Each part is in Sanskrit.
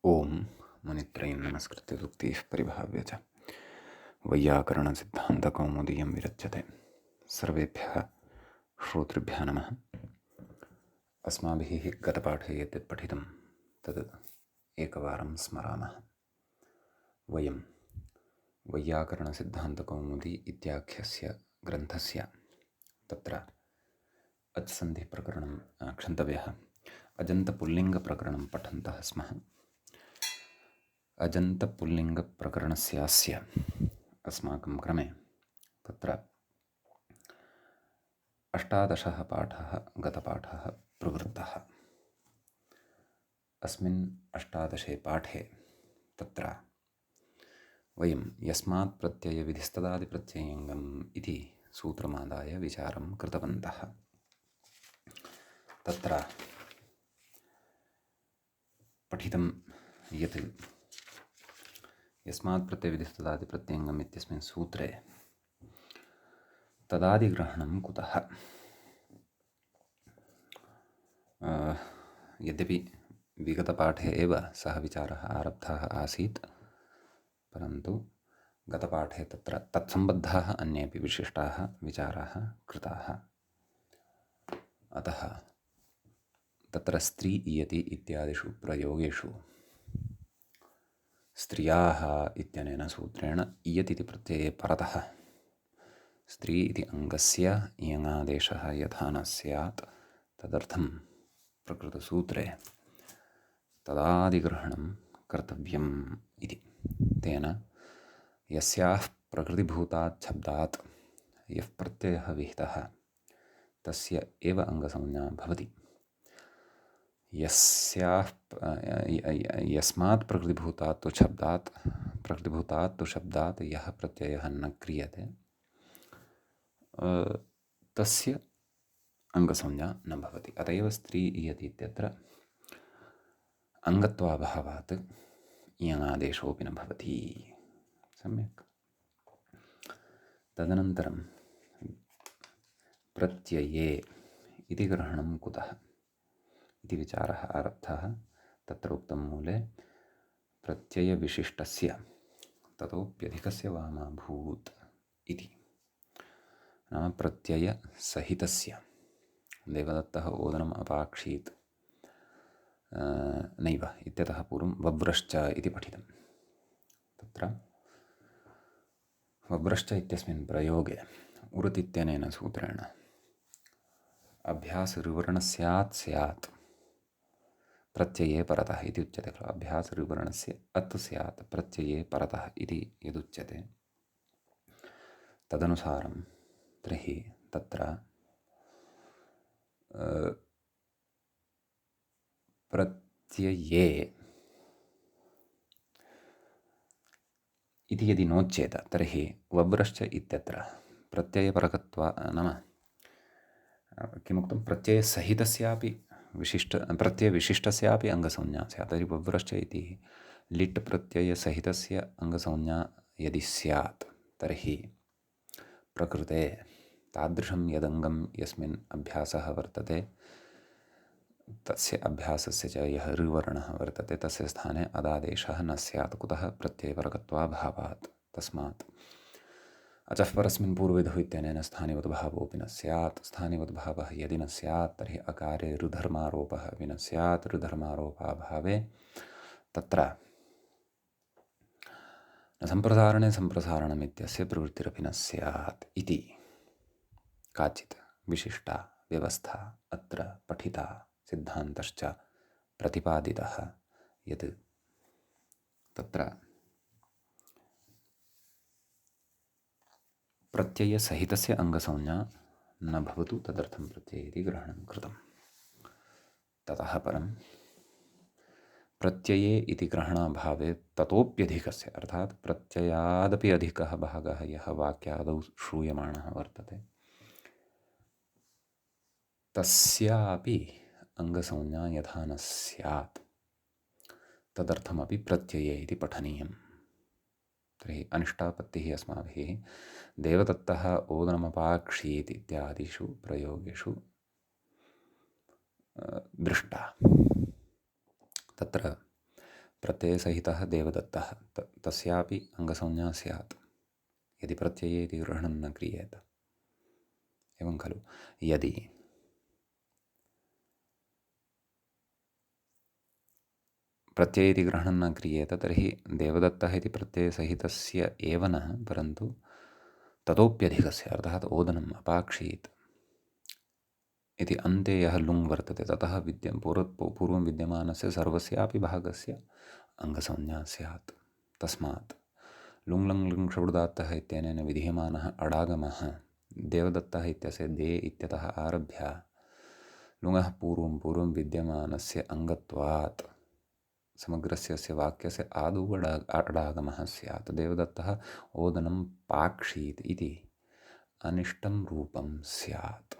ओम मुनित्रयं नमस्कृत्य सूक्तिः परिभाव्य च वैयाकरणसिद्धान्तकौमुदीयं विरच्यते। सर्वेभ्यः श्रोतृभ्यः नमः। अस्माभिः गतपाठे यद्यत् पठितं तद् एकवारं स्मरामः। वयं वैयाकरणसिद्धान्तकौमुदी इत्याख्यस्य ग्रन्थस्य तत्र अच्सन्धिप्रकरणं क्षन्तव्यः अजन्तपुल्लिङ्गप्रकरणं पठन्तः स्मः। अजन्तपुल्लिङ्गप्रकरणस्यास्य अस्माकं क्रमे तत्र 18 पाठः गतपाठः प्रवृत्तः। अस्मिन् 18 पाठे तत्र वयं यस्मात् प्रत्ययविधिस्तदादिप्रत्ययङ्गम् इति सूत्रमादाय विचारं कृतवन्तः। तत्र पठितं यत् यस्मात् प्रत्ययविधिस्तदादिप्रत्ययङ्गम् इत्यस्मिन् सूत्रे तदादिग्रहणं कुतः। यद्यपि विगतपाठे एव सः विचारः आरब्धः आसीत्, परन्तु गतपाठे तत्र तत्सम्बद्धाः अन्येपि विशिष्टाः विचाराः कृताः। अतः तत्र स्त्री इयति इत्यादिषु प्रयोगेषु स्त्रियाः इत्यनेन सूत्रेण इयत् इति प्रत्यये परतः स्त्री इति अङ्गस्य इयङादेशः यथा न स्यात् तदर्थं प्रकृतसूत्रे तदादिग्रहणं कर्तव्यम् इति। तेन यस्याः प्रकृतिभूतात् शब्दात् यः प्रत्ययः विहितः तस्य एव अङ्गसंज्ञा भवति। यस्मात् प्रकृतिभूतात् तु शब्दात् यः प्रत्ययः न क्रियते तस्य अङ्गसंज्ञा न भवति। अत एव स्त्री इयति इत्यत्र अङ्गत्वाभावात् इयङादेशोऽपि न भवति। सम्यक्। तदनन्तरं प्रत्यये इति ग्रहणं कुतः इति विचारः आरब्धः। तत्र उक्तं मूले प्रत्ययविशिष्टस्य ततोप्यधिकस्य वामाभूत् इति, नाम प्रत्ययसहितस्य। देवदत्तः ओदनम् अपाक्षीत् नैव इत्यतः पूर्वं वव्रश्च इति पठितं। तत्र वव्रश्च इत्यस्मिन् प्रयोगे उरुत् इत्यनेन सूत्रेण अभ्यासऋवर्णस्यात् स्यात् प्रत्यये परतः इति उच्यते खलु। अभ्यासऋवर्णस्य अत् स्यात् प्रत्यये परतः इति यदुच्यते तदनुसारं तर्हि तत्र प्रत्यये इति यदि नोच्येत तर्हि वव्रश्च इत्यत्र प्रत्ययपरकत्वा नाम किमुक्तं प्रत्ययसहितस्यापि प्रत्ययविशिष्टस्यापि अङ्गसंज्ञा स्यात्। तर्हि वव्रश्च इति लिट् प्रत्ययसहितस्य अङ्गसंज्ञा यदि स्यात् तर्हि प्रकृते तादृशं यदङ्गं यस्मिन् अभ्यासः वर्तते तस्य अभ्यासस्य च यः ऋवर्णः वर्तते तस्य स्थाने अदादेशः न स्यात्। कुतः? प्रत्ययपरकत्वाभावात्। तस्मात् अचः परस्मिन् पूर्वविधौ इत्यनेन स्थानिवद्भावोऽपि न स्यात्। स्थानिवद्भावः यदि न स्यात् तर्हि अकारे ऋधर्मारोपः अपि न स्यात्। ऋधर्मारोपाभावे तत्र न सम्प्रसारणे सम्प्रसारणम् इत्यस्य प्रवृत्तिरपि न स्यात् इति काचित् विशिष्टा व्यवस्था अत्र पठिता। सिद्धान्तश्च प्रतिपादितः यत् तत्र प्रत्ययसहितस्य अङ्गसंज्ञा न भवतु तदर्थं प्रत्यये इति ग्रहणं कृतं। ततः परं प्रत्यये इति ग्रहणाभावे ततोप्यधिकस्य अर्थात् प्रत्ययादपि अधिकः भागः यः वाक्यादौ श्रूयमाणः वर्तते तस्यापि अङ्गसंज्ञा यथा न स्यात् तदर्थमपि प्रत्यये इति पठनीयम्। तर्हि अनिष्टापत्तिः अस्माभिः देवदत्तः ओदनमपाक्षीत् इत्यादिषु प्रयोगेषु दृष्टा। तत्र प्रत्ययसहितः देवदत्तः तस्यापि अङ्गसंज्ञा स्यात् यदि प्रत्यये इति ग्रहणं न क्रियेत। एवं खलु। यदि प्रत्यये इति ग्रहणं न क्रियेत तर्हि देवदत्तः इति प्रत्ययसहितस्य एव न, परन्तु ततोप्यधिकस्य अर्थात् ओदनम् अपाक्षीत् इति अन्ते यः लुङ् वर्तते ततः पूर्वं विद्यमानस्य सर्वस्यापि भागस्य अङ्गसंज्ञा स्यात्। तस्मात् लुङ् लङ् लुङ् षवृदात्तः इत्यनेन विधीयमानः अडागमः देवदत्तः इत्यस्य दे इत्यतः आरभ्य लुङः पूर्वं विद्यमानस्य अङ्गत्वात् समग्रस्य अस्य वाक्यस्य आदौ अडागमः स्यात्। देवदत्तः ओदनं पाक्षीत् इति अनिष्टं रूपं स्यात्।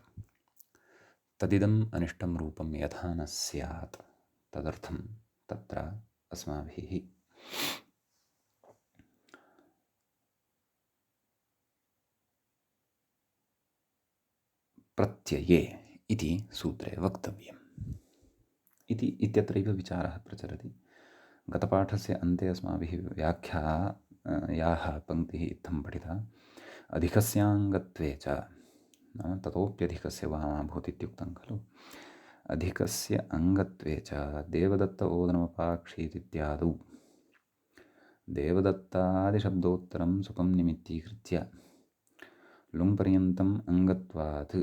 तदिदम् अनिष्टं रूपं यथा न स्यात् तदर्थं तत्र अस्माभिः प्रत्यये इति सूत्रे वक्तव्यम् इति इत्यत्रैव विचारः प्रचलति। गतपाठस्य अन्ते अस्माभिः व्याख्यायाः पङ्क्तिः इत्थं पठिता। अधिकस्याङ्गत्वे च नाम ततोप्यधिकस्य वामाभूत् इत्युक्तं खलु। अधिकस्य अङ्गत्वे च देवदत्त ओदनमपाक्षीत् इत्यादौ देवदत्तादिशब्दोत्तरं सुपं निमित्तीकृत्य लुङ्पर्यन्तम् अङ्गत्वात्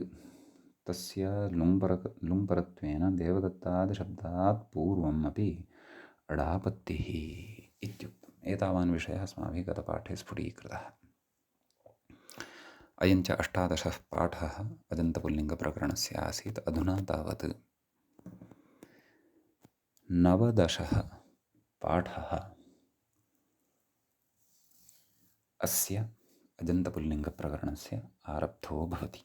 तस्य लुङ्परत्वेन देवदत्तादिशब्दात् पूर्वम् अपि अडापत्तिः इत्युक्तम्। एतावान् विषयः अस्माभिः गतपाठे स्फुटीकृतः। अयञ्च 18 पाठः अजन्तपुल्लिङ्गप्रकरणस्य आसीत्। अधुना तावत् 19 पाठः अस्य अजन्तपुल्लिङ्गप्रकरणस्य आरब्धो भवति।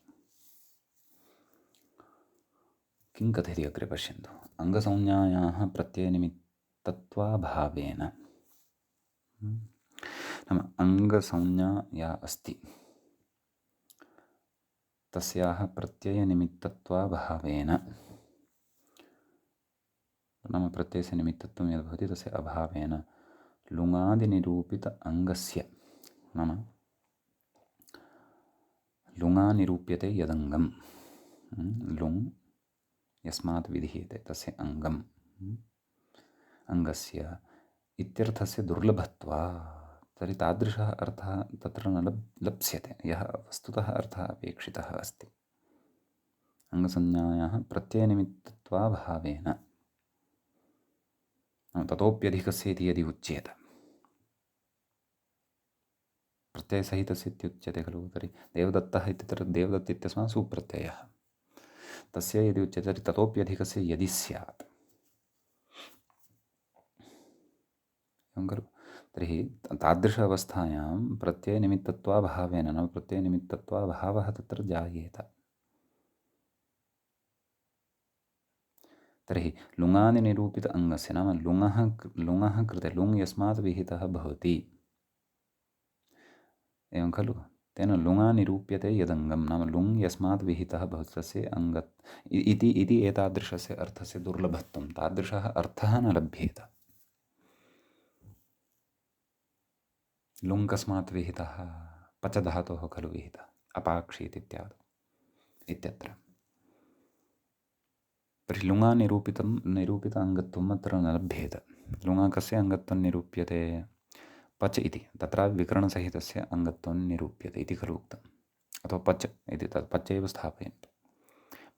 किं कथयति अग्रे पश्यन्तु। अङ्गसंज्ञायाः प्रत्ययनिमित्तत्वाभावेन नाम अङ्गसंज्ञा या अस्ति तस्याः प्रत्ययनिमित्तत्वाभावेन नाम प्रत्ययस्य निमित्तत्वं यद् भवति तस्य अभावेन लुङादिनिरूपित अङ्गस्य नाम लुङानिरूप्यते यदङ्गं लुङ् यस्मात् विधीयते तस्य अङ्गम् अङ्गस्य इत्यर्थस्य दुर्लभत्वात् तर्हि तादृशः अर्थः तत्र न लप्स्यते यः वस्तुतः अर्थः अपेक्षितः अस्ति। अङ्गसंज्ञायाः प्रत्ययनिमित्तत्वाभावेन ततोप्यधिकस्य इति यदि उच्येत प्रत्ययसहितस्य इत्युच्यते खलु। तर्हि देवदत्तः इत्यत्र देवदत्त इत्यस्मात् सुप्रत्ययः तस्य यदि उच्यते तर्हि ततोप्यधिकस्य यदि स्यात् एवं खलु। तर्हि तादृश अवस्थायां प्रत्ययनिमित्तत्वाभावेन नाम प्रत्ययनिमित्तत्वाभावः तत्र जायेत। तर्हि लुङादिनिरूपित अङ्गस्य नाम लुङः कृते लुङ् यस्मात् विहितः भवति एवं खलु। तेन लुङानिरूप्यते यदङ्गं नाम लुङ् यस्मात् विहितः भवति तस्य अङ्गत् इति एतादृशस्य अर्थस्य दुर्लभत्वं तादृशः अर्थः न लभ्येत। लुङ् कस्मात् विहितः पचधातोः खलु विहितः अपाक्षीत् इत्यत्र तर्हि लुङानिरूपित अङ्गत्वम् अत्र न लभ्येत। लुङा कस्य अङ्गत्वं निरूप्यते पच् इति तत्र विकरणसहितस्य अङ्गत्वं निरूप्यते इति खलु उक्तम्। अथवा पच् इति तत् पच् एव स्थापयन्तु।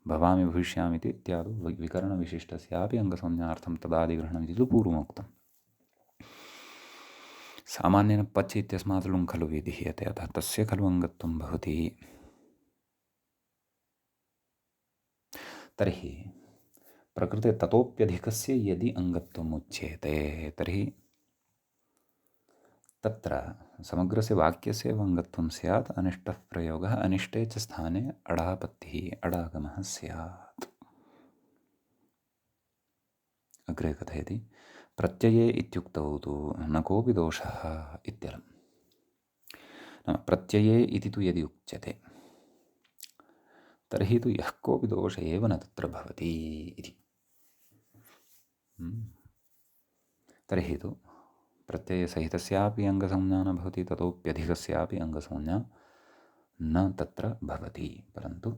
भवामि भविष्यामि इति इत्यादौ विकरणविशिष्टस्यापि अङ्गसंज्ञार्थं तदादिग्रहणम् इति तु पूर्वमुक्तम्। सामान्येन पच् इत्यस्मात् लुङ् खलु विधीयते अतः तस्य खलु अङ्गत्वं भवति। तर्हि प्रकृते ततोप्यधिकस्य यदि अङ्गत्वम् उच्येते तर्हि तत्र समग्रस्य वाक्यस्य एव अङ्गत्वं स्यात्। अनिष्टः प्रयोगः अनिष्टे च स्थाने अडापत्तिः अडागमः स्यात्। अग्रे कथयति प्रत्यये इत्युक्तौ तु न कोऽपि दोषः इत्यलं नाम प्रत्यये इति तु यदि उच्यते तर्हि तु यः कोऽपि दोष एव न तत्र भवति इति। तर्हि तु प्रत्ययसहितस्यापि अङ्गसंज्ञा न भवति, ततोप्यधिकस्यापि अङ्गसंज्ञा न तत्र भवति। परन्तु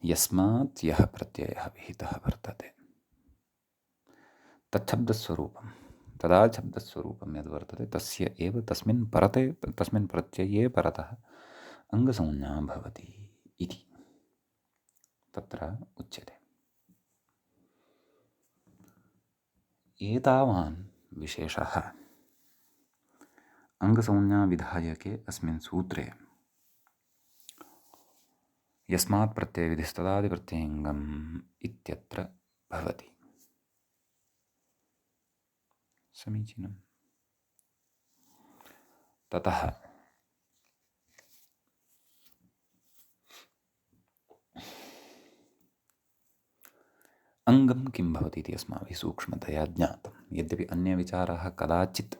यस्मात् यः प्रत्ययः विहितः वर्तते तच्छब्दस्वरूपं, तदा शब्दस्वरूपं यद् वर्तते तस्य एव तस्मिन् प्रत्यये परतः अङ्गसंज्ञा भवति इति तत्र उच्यते। एतावान् विशेषः अङ्गसंज्ञाविधायके अस्मिन् सूत्रे यस्मात् प्रत्ययविधिस्तदादिप्रत्ययङ्गम् इत्यत्र भवति। समीचीनम्। ततः अङ्गं किं भवति इति अस्माभिः सूक्ष्मतया ज्ञातं। यद्यपि अन्यविचाराः कदाचित्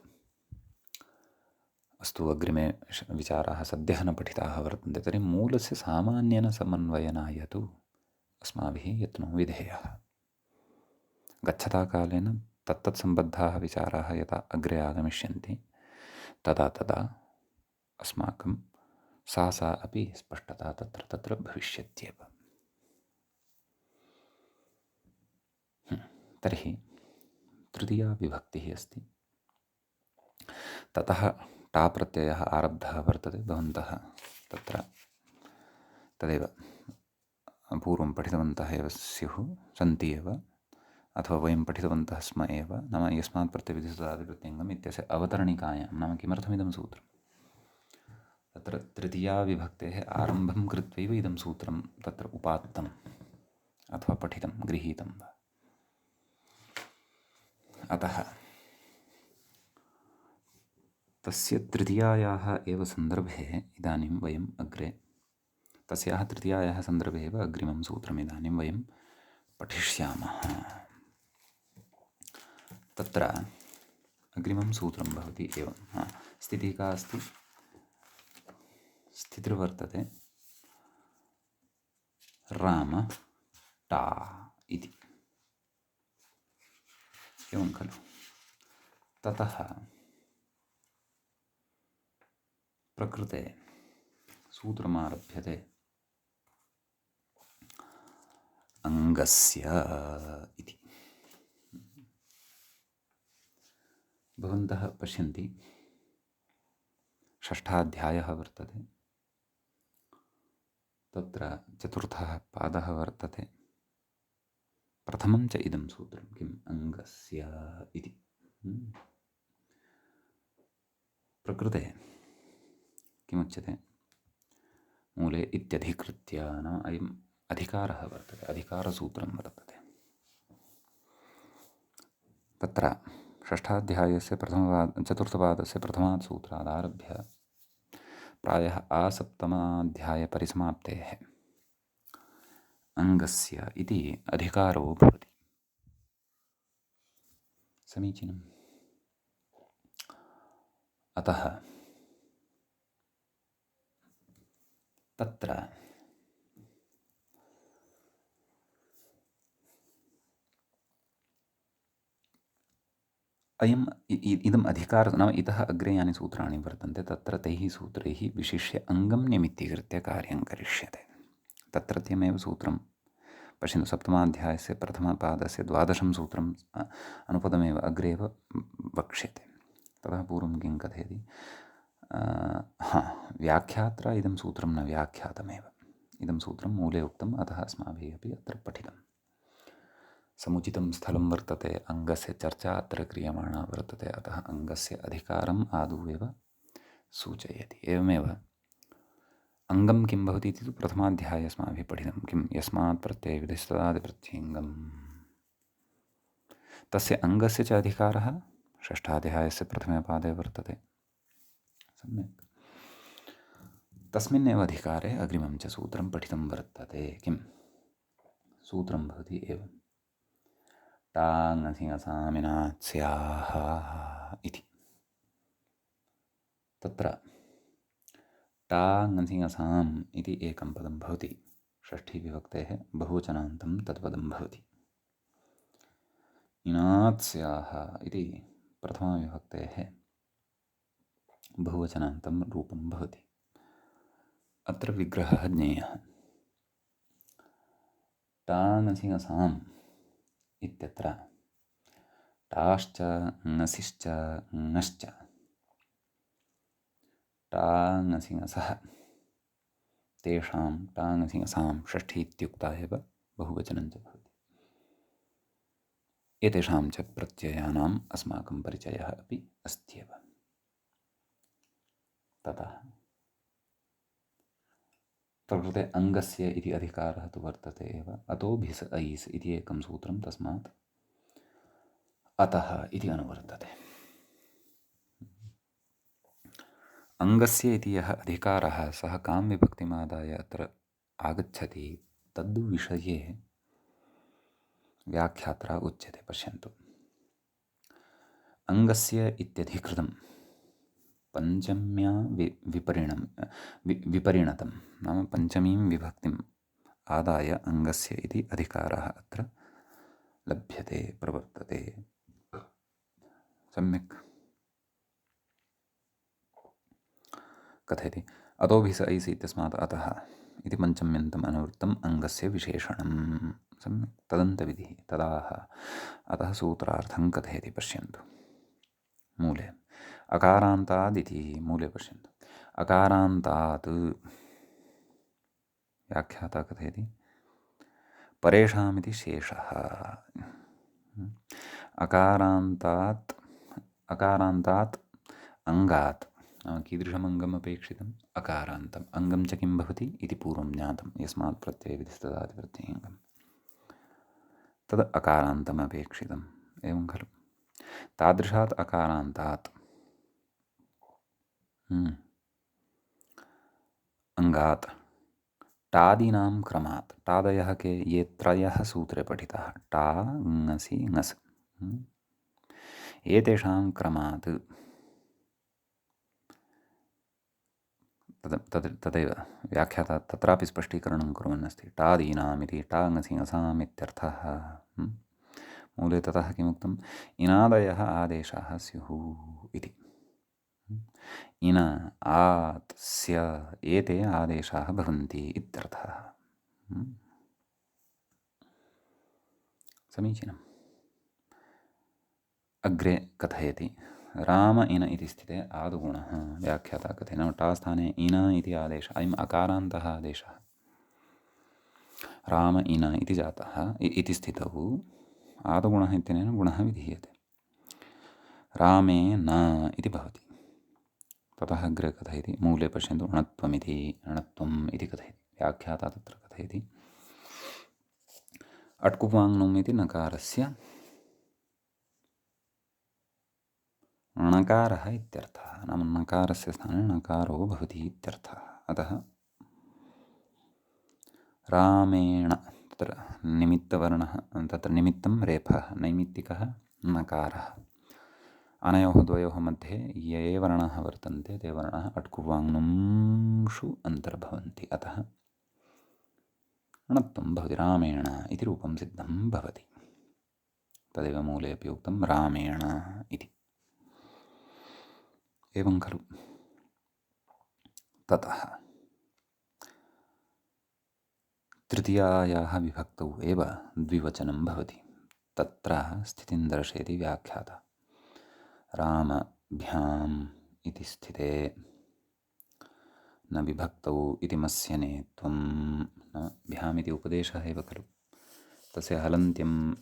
अस्तु अग्रिमे विचाराः सद्यः न पठिताः वर्तन्ते, तर्हि मूलस्य सामान्येन समन्वयनाय तु अस्माभिः यत्नो विधेयः। गच्छता कालेन तत्तत्सम्बद्धाः विचाराः यदा अग्रे आगमिष्यन्ति तदा तदा अस्माकं सा अपि स्पष्टता तत्र भविष्यत्येव। तर्हि तृतीया विभक्तिः अस्ति। ततः टा प्रत्ययः आरब्धः वर्तते। भवन्तः तत्र तदेव पूर्वं पठितवन्तः एव स्युः, सन्ति एव, अथवा वयं पठितवन्तः स्म एव। नाम यस्मात् प्रत्ययविधिस्तदादिप्रत्ययङ्गम् इत्यस्य अवतरणिकायां, नाम किमर्थमिदं सूत्रं, तत्र तृतीया विभक्तेः आरम्भं कृत्वैव इदं सूत्रं तत्र उपात्तम् अथवा पठितं, गृहीतं वा। अतः तस्य तृतीयायाः एव सन्दर्भे इदानीं वयम् अग्रे, तस्याः तृतीयायाः सन्दर्भे एव अग्रिमं सूत्रम् इदानीं वयं पठिष्यामः। तत्र अग्रिमं सूत्रं भवति एवं। स्थितिः का अस्ति? स्थितिर्वर्तते राम टा इति, एवं खलु। ततः प्रकृते सूत्रमारभ्यते अङ्गस्य इति। भवन्तः पश्यन्ति, षष्ठाध्यायः वर्तते, तत्र चतुर्थः पादः वर्तते। प्रथमं च इदं सूत्रं किम्? अङ्गस्य इति। प्रकृते किमुच्यते? मूले इत्यधिकृत्य, नाम अयम् अधिकारः वर्तते, अधिकारसूत्रं वर्तते। तत्र षष्ठाध्यायस्य चतुर्थपादस्य प्रथमात् सूत्रादारभ्य प्रायः आसप्तमाध्यायपरिसमाप्तेः अङ्गस्य इति अधिकारो भवति। समीचीनम्। अतः तत्र इदम् अधिकारः, नाम इतः अग्रे यानि सूत्राणि वर्तन्ते तत्र तैः सूत्रैः विशिष्य अङ्गं निमित्तीकृत्य कार्यं करिष्यते। तत्रत्यमेव सूत्रं पश्यन्तु, सप्तमाध्यायस्य प्रथमपादस्य 12 सूत्रम् अनुपदमेव अग्रेव वक्ष्यते। ततः पूर्वं किं कथयति? व्याख्यात्रा इदं सूत्रं न व्याख्यातमेव, इदं सूत्रं मूले उक्तम्, अतः अस्माभिः अपि अत्र पठितं। समुचितं स्थलं वर्तते, अङ्गस्य चर्चा अत्र क्रियमाणा वर्तते, अतः अङ्गस्य अधिकारम् आदौ एव सूचयति। एवमेव अङ्गं किं भवति इति तु प्रथमाध्याये अस्माभिः पठितं। किं? यस्मात् प्रत्ययविधिस्तदादिप्रत्ययङ्गम्। तस्य अङ्गस्य च अधिकारः षष्ठाध्यायस्य प्रथमे पादे वर्तते। सम्यक्। तस्मिन्नेव अधिकारे अग्रिमं च सूत्रं पठितं वर्तते। किं सूत्रं भवति? एवं टाङसिङसामिनात्स्याः इति। तत्र टाङसिङसाम् इति एकं पदं भवति, षष्ठी विभक्तेः बहुवचनान्तं तत्पदं भवति। इनात्स्याः इति प्रथमाविभक्तेः बहुवचनान्तं रूपं भवति। अत्र विग्रहः ज्ञेयः। टाङसिङसाम् इत्यत्र टाश्च ङसिश्च ङश्च टाङसिङसः तेषां टाङसिङसां षष्ठी इत्युक्ता एव बहुवचनं च भवति। एतेषां च प्रत्ययानाम् अस्माकं परिचयः अपि अस्त्येव। ततः प्रकृते अङ्गस्य इति अधिकारः तु वर्तते एव। अतो भिस् ऐस् इति एकं सूत्रं, तस्मात् अतः इति अनुवर्तते। अङ्गस्य इति यः अधिकारः सः कां विभक्तिमादाय अत्र आगच्छति तद्विषये व्याख्यात्रा उच्यते। पश्यन्तु, अङ्गस्य इत्यधिकृतं पञ्चम्या विपरिणतं नाम पञ्चमीं विभक्तिम् आदाय अङ्गस्य इति अधिकारः अत्र लभ्यते, प्रवर्तते। सम्यक् कथयति। अतो भिस् ऐस् इत्यस्मात् अतः इति पञ्चम्यन्तम् अनुवृत्तम् अङ्गस्य विशेषणं। सम्यक् तदन्तविधिः तदाह। अतः सूत्रार्थं कथयति। पश्यन्तु, मूले अकारान्तादिति मूले पश्यन्तु। अकारान्तात् व्याख्याता कथयति परेषामिति शेषः। अकारान्तात् अङ्गात् नाम कीदृशम् अङ्गम् अपेक्षितम्? अकारान्तम्। अङ्गं च किं भवति इति पूर्वं ज्ञातं। यस्मात् प्रत्ययविधिस्तदादिप्रत्ययङ्गं तद् अकारान्तम् अपेक्षितम्। एवं खलु? तादृशात् अकारान्तात् अङ्गात् टादीनां क्रमात्, टादयः के? ये त्रयः सूत्रे पठिताः, टा ङसि ङस्, एतेषां क्रमात् तदेव व्याख्याता तत्रापि स्पष्टीकरणं कुर्वन्नस्ति। टादीनामिति टा ङसि ङसाम् इत्यर्थः। मूले ततः किमुक्तम्? इनादयः आदेशाः स्युः इति। इन आत् स्य एते आदेशाः भवन्ति इत्यर्थः। समीचीनम्। अग्रे कथयति राम इन इति स्थिते आदुगुणः। व्याख्याता कथयति नाम टा स्थाने इन इति आदेशः, अयम् अकारान्तः आदेशः। राम इन इति जातः इति स्थितौ आदुगुणः इत्यनेन गुणः विधीयते। रामे न इति भवति। ततः अग्रे कथयति, मूले पश्यन्तु, णत्वमिति णत्वम् इति कथयति। व्याख्याता तत्र कथयति अट्कुवाङ्नुम् इति नकारस्य णकारः इत्यर्थः। नाम नकारस्य स्थाने णकारो भवति इत्यर्थः। अतः रामेण तत्र निमित्तवर्णः, तत्र निमित्तं रेफः, नैमित्तिकः नकारः। अनयोः द्वयोः मध्ये ये वर्णाः वर्तन्ते ते वर्णाः अट्कुवाङ्नुषु अन्तर्भवन्ति। अतः णत्वं भवति। रामेण इति रूपं सिद्धं भवति। तदेव मूले अपि उक्तं रामेण इति। एवं खलु? ततः तृतीयायाः विभक्तौ एव द्विवचनं भवति। तत्र स्थितिं दर्शयति व्याख्याता। रामभ्याम् इति स्थिते न विभक्तौ इति मस्यने त्वं, न भ्याम् इति उपदेशः एव खलु। तस्य हलन्त्यम्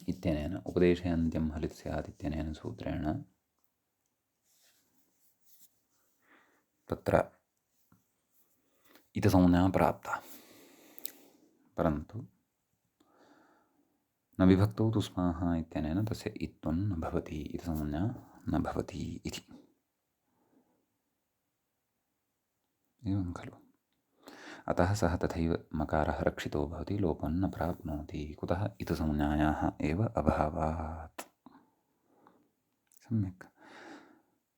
इत्यनेन उपदेशे अन्त्यं हलित् स्यात् इत्यनेन सूत्रेण तत्र इतसंज्ञा प्राप्ता। परन्तु न विभक्तौ तु स्मः इत्यनेन तस्य इत्त्वं न भवति, इतसंज्ञा न भवति इति। एवं खलु? अतः सः तथैव मकारः रक्षितो भवति, लोपं न प्राप्नोति। कुतः? इतसंज्ञायाः एव अभावात्। सम्यक्।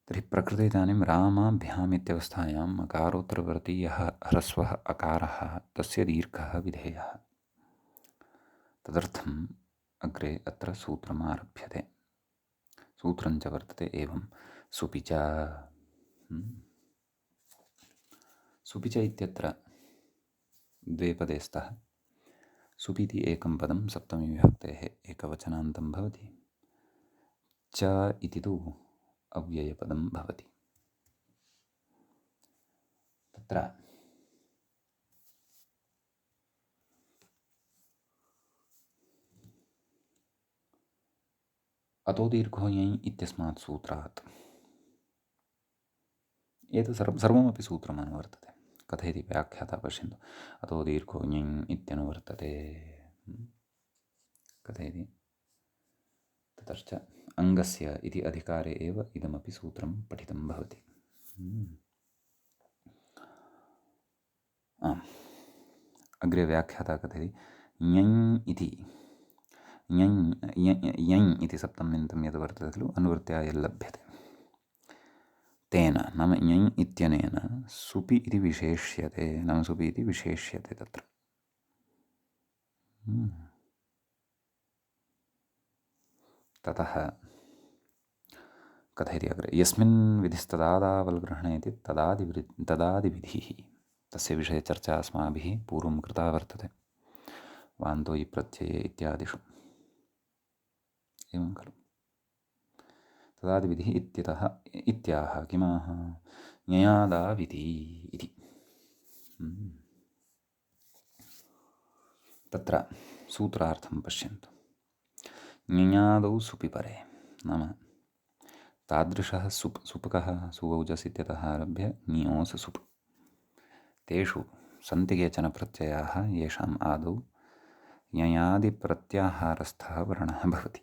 तर्हि प्रकृते इदानीं रामाभ्याम् इत्यवस्थायां मकारोत्तरवर्ती यः ह्रस्वः अकारः तस्य दीर्घः विधेयः। तदर्थम् अग्रे अत्र सूत्रम् आरभ्यते। सूत्रं च वर्तते एवं सुपि च। सुपि च इत्यत्र द्वे पदे स्तः। सुपीति एकं पदं सप्तमी विभक्तेः एकवचनान्तं भवति। च इति तु अव्ययपदं भवति। तत्र अतो दीर्घो ञञ इत्यस्मात् सूत्रात् एतत् सर्वमपि सूत्रम् अनुवर्तते। कथयति व्याख्याता पश्यन्तु। अतो दीर्घो ञञ इत्यनुवर्तते। कथयति ततश्च अङ्गस्य इति अधिकारे एव इदमपि सूत्रं पठितं भवति। अग्रे व्याख्याता कथयति ञञ इति ञञ इति सप्तम्यन्तं यद् वर्तते खलु अनुवृत्त्या यल्लभ्यते तेन नाम ञञ इत्यनेन सुपि इति विशेष्यते। नाम सुपि इति विशेष्यते तत्र। ततः कथयति अग्रे यस्मिन् विधिस्तदादावल्ग्रहणे इति तदादिविधिः तस्य विषये चर्चा अस्माभिः पूर्वं कृता वर्तते। वान्तो इ प्रत्यये इत्यादिषु एवं खलु। तदादिविधिः इत्यतः इत्याह किमाह ञयादाविति इति। तत्र सूत्रार्थं पश्यन्तु। ञयादौ सुपि परे नाम तादृशः सुपकः सुवौजस् इत्यतः आरभ्य ञोस् सुप् तेषु सन्ति केचन प्रत्ययाः येषाम् आदौ ञयादिप्रत्याहारस्थः वर्णः भवति।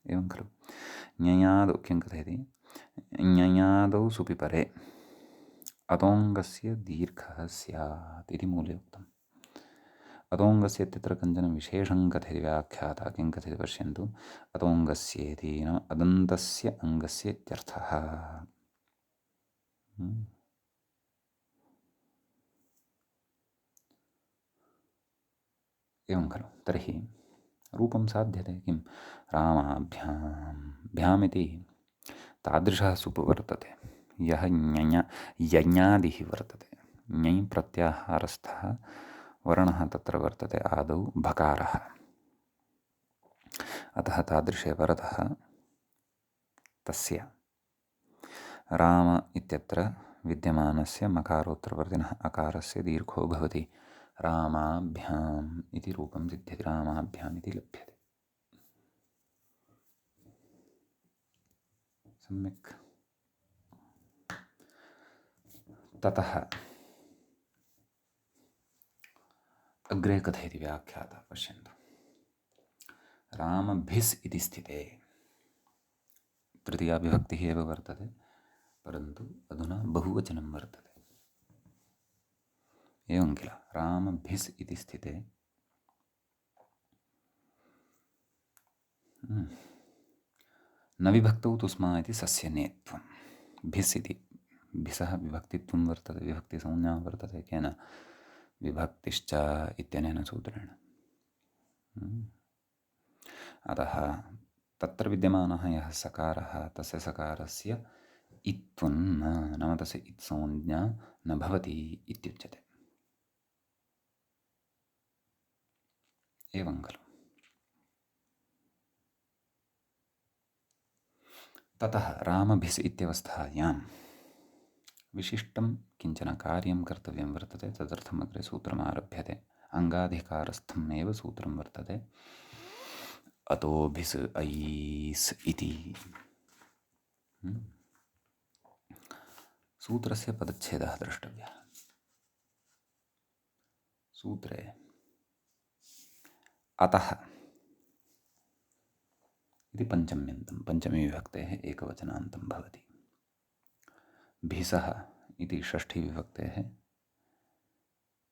एवं खलु। ञयादौ किं कथयति ञयादौ सुपि परे अतोङ्गस्य दीर्घः स्यात् इति मूले उक्तम्। अतोङ्गस्य इत्यत्र कञ्चन विशेषं कथयति व्याख्याता। किं कथयति पश्यन्तु। अतोङ्गस्येति नाम अदन्तस्य अङ्गस्य इत्यर्थः। एवं खलु। तर्हि रूपं साध्यते किं रामाभ्यामिति तादृशः सुप् वर्तते यः यज्ञादिः वर्तते। ञञ प्रत्याहारस्थः वर्णः तत्र वर्तते आदौ भकारः। अतः तादृशे वरतः तस्य राम इत्यत्र विद्यमानस्य मकारोत्तरवर्तिनः अकारस्य दीर्घो भवति। रामाभ्याम् इति रूपं सिद्ध्यति। रामाभ्याम् इति लभ्यते। सम्यक्। ततः अग्रे कथयति व्याख्याता पश्यन्तु। रामभिस् इति स्थिते तृतीया विभक्तिः एव वर्तते परन्तु अधुना बहुवचनं वर्तते। एवं किल। रामभिस् इति स्थिते न विभक्तौ तु स्मा इति सस्य नेत्वं। भिस् इति भिसः विभक्तित्वं वर्तते। विभक्तिसंज्ञा वर्तते केन विभक्तिश्च इत्यनेन सूत्रेण। अतः तत्र विद्यमानः यः सकारः तस्य सकारस्य इत्त्वं नाम तस्य इत्संज्ञा न भवति इत्युच्यते। एवं खलु। ततः रामभिस् इत्यवस्थायां विशिष्टं किञ्चन कार्यं कर्तव्यं वर्तते। तदर्थम् अग्रे सूत्रम् आरभ्यते। अङ्गाधिकारस्थम् एव सूत्रं वर्तते। अतोभिस् ऐस् इति। सूत्रस्य पदच्छेदः द्रष्टव्यः। सूत्रे अतः इति पञ्चम्यन्तं पञ्चमी विभक्तेः एकवचनान्तं भवति। भिसः इति षष्ठी विभक्तेः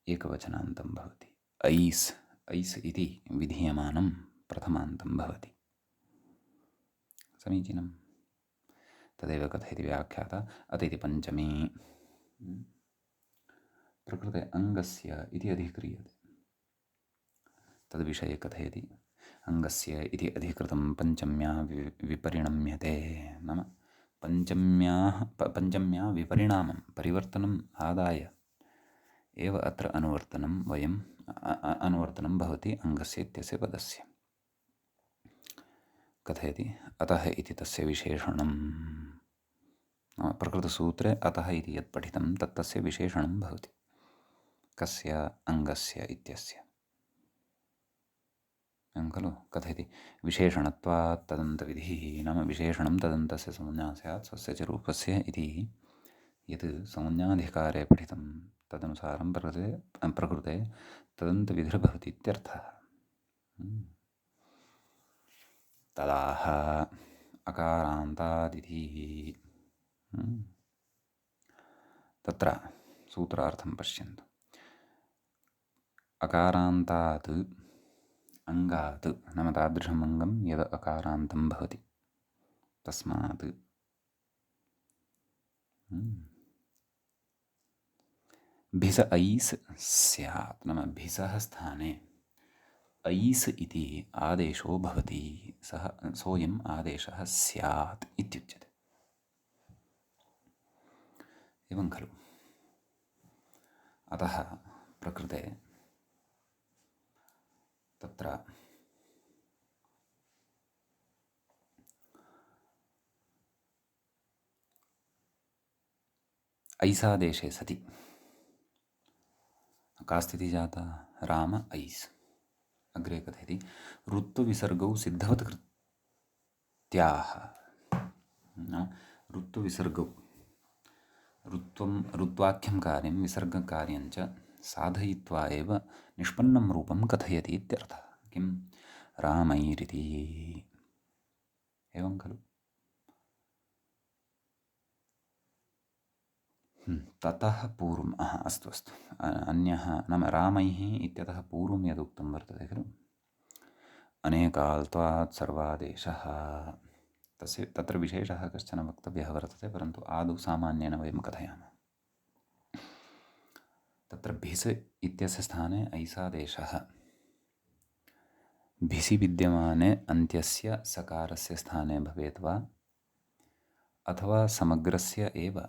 एकवचनान्तं भवति। ऐस् ऐस् इति विधीयमानं प्रथमान्तं भवति। समीचीनं। तदेव कथयति व्याख्याता। अत इति पञ्चमी प्रकृते अङ्गस्य इति अधिक्रियते। तद्विषये कथयति अङ्गस्य इति अधिकृतं पञ्चम्या विपरिणम्यते। नाम पञ्चम्या विपरिणामं परिवर्तनम् आदाय एव अत्र अनुवर्तनं भवति अङ्गस्य इत्यस्य पदस्य। कथयति अतः इति तस्य विशेषणं। प्रकृतसूत्रे अतः इति यत् पठितं तत् तस्य विशेषणं भवति। कस्य? अङ्गस्य इत्यस्य। खलु? कथयति विशेषणत्वात् तदन्तविधिः। नाम विशेषणं तदन्तस्य संज्ञा स्यात् स्वस्य च रूपस्य इति यत् संज्ञाधिकारे पठितं तदनुसारं प्रकृते तदन्तविधिर्भवति इत्यर्थः। तदाह अकारान्तादिति। तत्र सूत्रार्थं पश्यन्तु। अकारान्तात् अङ्गात् नाम तादृशम् अङ्गं यद् अकारान्तं भवति तस्मात् भिस ऐस् स्यात्। नाम भिसः स्थाने ऐस् इति आदेशो भवति। सोऽयम् आदेशः स्यात् इत्युच्यते। एवं खलु? अतः प्रकृते तत्र ऐसादेशे सति का स्थितिः जाता? राम ऐस्। अग्रे कथयति ऋत्वविसर्गौ सिद्धवत् कृत्याः। ऋत्वविसर्गौ ऋत्वाख्यं कार्यं विसर्गकार्यं च साधयित्वा एव निष्पन्नं रूपं कथयति इत्यर्थः। किं? रामैरिति। एवं खलु? ततः पूर्वम् अस्तु अन्यः नाम रामैः इत्यतः पूर्वं यदुक्तं वर्तते खलु अनेकाल्त्वात् सर्वादेशः तत्र विशेषः कश्चन वक्तव्यः वर्तते, परन्तु आदौ सामान्येन वयं कथयामः। तत्र भिस् इत्यस्य स्थाने ऐसादेशः भिसि विद्यमाने अन्त्यस्य सकारस्य स्थाने भवेत् वा अथवा समग्रस्य एव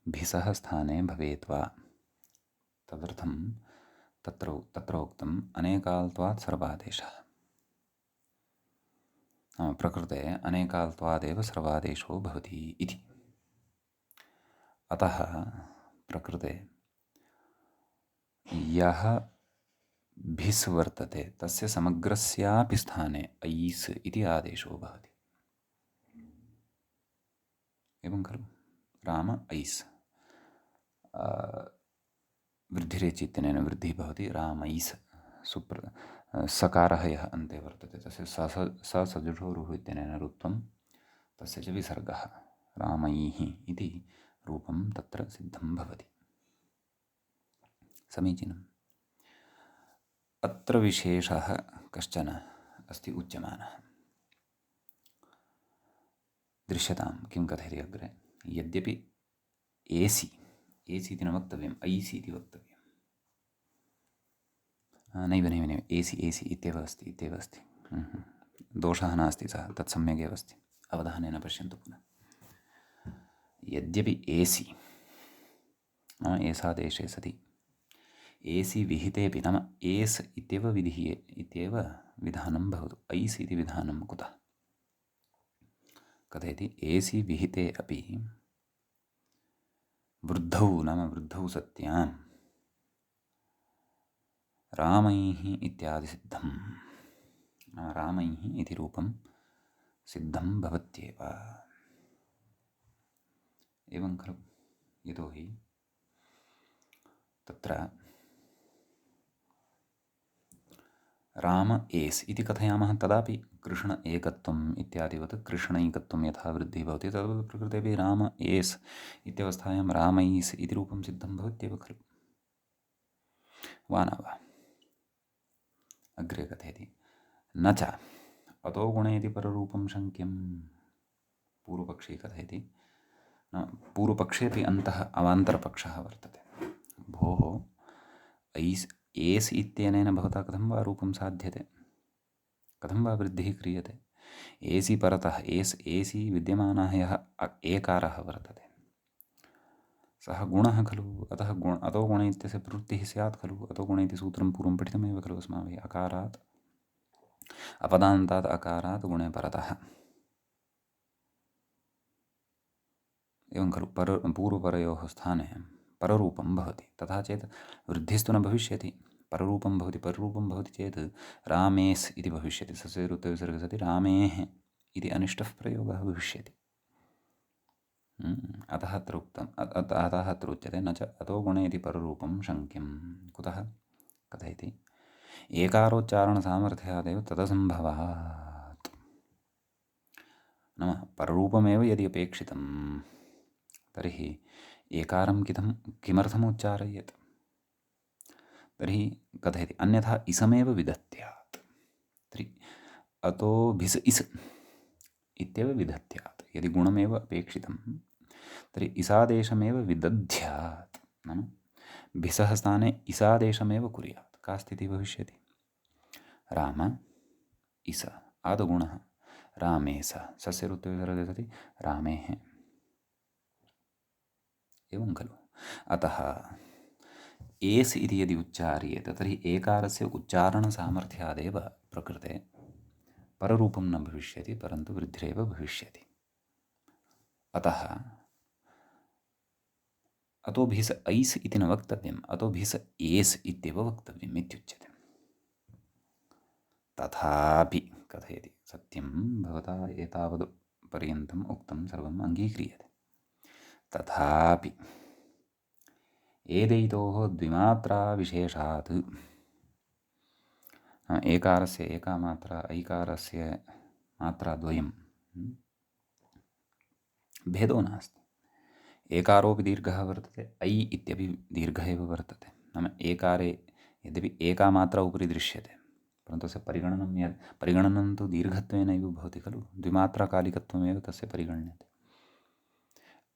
भिसः स्थाने भवेत् वा तदर्थं तत्र उक्तम् अनेकाल्त्वात् सर्वादेशः। प्रकृते अनेकाल्त्वादेव सर्वादेशो भवति इति। अतः प्रकृते यः भिस् वर्तते तस्य समग्रस्यापि स्थाने ऐस् इति आदेशो भवति। एवं खलु? राम ऐस् वृद्धिरेचित्यनेन वृद्धिः भवति। रामैस् सकारः यः अन्ते वर्तते तस्य ससजुषोरुः इत्यनेन रुत्वं तस्य च विसर्गः रामैः इति रूपं तत्र सिद्धं भवति। समीचीनम्। अत्र विशेषः कश्चन अस्ति उच्यमानः। दृश्यतां किं कथयति अग्रे। यद्यपि एसि इति न वक्तव्यम्, ऐसि इति वक्तव्यम्। नैव एसि इत्येव अस्ति। दोषः नास्ति, सः तत् सम्यगेव अस्ति। अवधानेन पश्यन्तु पुनः। यद्यपि एसि नाम एसादेशे सति एसि विहितेऽपि नाम एस् इत्येव विधानं भवतु। ऐस् इति विधानं कुतः? कथयति एसि विहिते अपि वृद्धौ सत्यां रामैः इत्यादि सिद्धं। रामैः इति रूपं सिद्धं भवत्येव। एवं खलु? यतोहि तत्र राम एस् इति कथयामः तदापि कृष्ण एकत्वम् इत्यादिवत् कृष्णैकत्वं यथा वृद्धिः भवति तद्वत् प्रकृतेपि राम एस् इत्यवस्थायां रामैस् इति रूपं सिद्धं भवत्येव खलु? वा न वा? अग्रे कथयति न च अतो गुणे इति पररूपं शङ्क्यं। पूर्वपक्षे कथयति पूर्वपक्षेपि अन्तः अवान्तरपक्षः वर्तते। भोः एस् इत्यनेन भवता कथं वा रूपं साध्यते? कथं वा वृद्धिः क्रियते? एसि परतः एसि विद्यमानः यः एकारः वर्तते सः गुणः खलु। अतः अतो गुण इत्यस्य प्रवृत्तिः स्यात् खलु। अतो गुण इति सूत्रं पूर्वं पठितमेव खलु अस्माभिः। अकारात् अपदान्तात् अकारात् गुणे परतः एवं खलु। पूर्वपरयोः स्थाने पररूपं भवति। तथा चेत् वृद्धिस्तु न भविष्यति, पररूपं भवति। पररूपं भवति चेत् रामेस् इति भविष्यति। सस्य रुत्तविसर्गे सति रामेः इति अनिष्टः प्रयोगः भविष्यति। अतः अत्र उक्तम् अतः अत्र उच्यते न च अतो गुणे इति पररूपं शङ्क्यं। कुतः कथयति? एकारोच्चारणसामर्थ्यादेव तदसम्भवात्। नाम पररूपमेव यदि अपेक्षितं तर्हि एकारं किमर्थम् उच्चारयेत्? तर्हि कथयति अन्यथा इसमेव विदत्यात्। तर्हि अतो भिस् इस् इत्येव विदत्यात्। यदि गुणमेव अपेक्षितं तर्हि इसादेशमेव विदध्यात्। नाम भिसः स्थाने इसादेशमेव कुर्यात्। का स्थितिः भविष्यति? राम इस आदगुणः रामे स सस्य रुत्तविसर्गे सति रामेः एवं खलु। अतः एस् इति यदि उच्चार्येत तर्हि एकारस्य उच्चारणसामर्थ्यादेव प्रकृते पररूपं न भविष्यति, परन्तु वृद्धिरेव भविष्यति। अतः अतो भिस ऐस् इति न वक्तव्यम्, अतो भिस एस् इत्येव वक्तव्यम् इत्युच्यते। तथापि कथयति सत्यं भवता एतावद् पर्यन्तम् उक्तं सर्वम् अङ्गीक्रियते। तथापि एदैतोः द्विमात्राविशेषात् एकारस्य एका मात्रा ऐकारस्य मात्राद्वयं भेदो नास्ति। एकारोपि दीर्घः वर्तते, ऐ इत्यपि दीर्घः एव वर्तते। नाम एकारे यद्यपि एका मात्रा उपरि दृश्यते परन्तु तस्य परिगणनं तु दीर्घत्वेनैव भवति खलु। द्विमात्राकालिकत्वमेव तस्य परिगण्यते।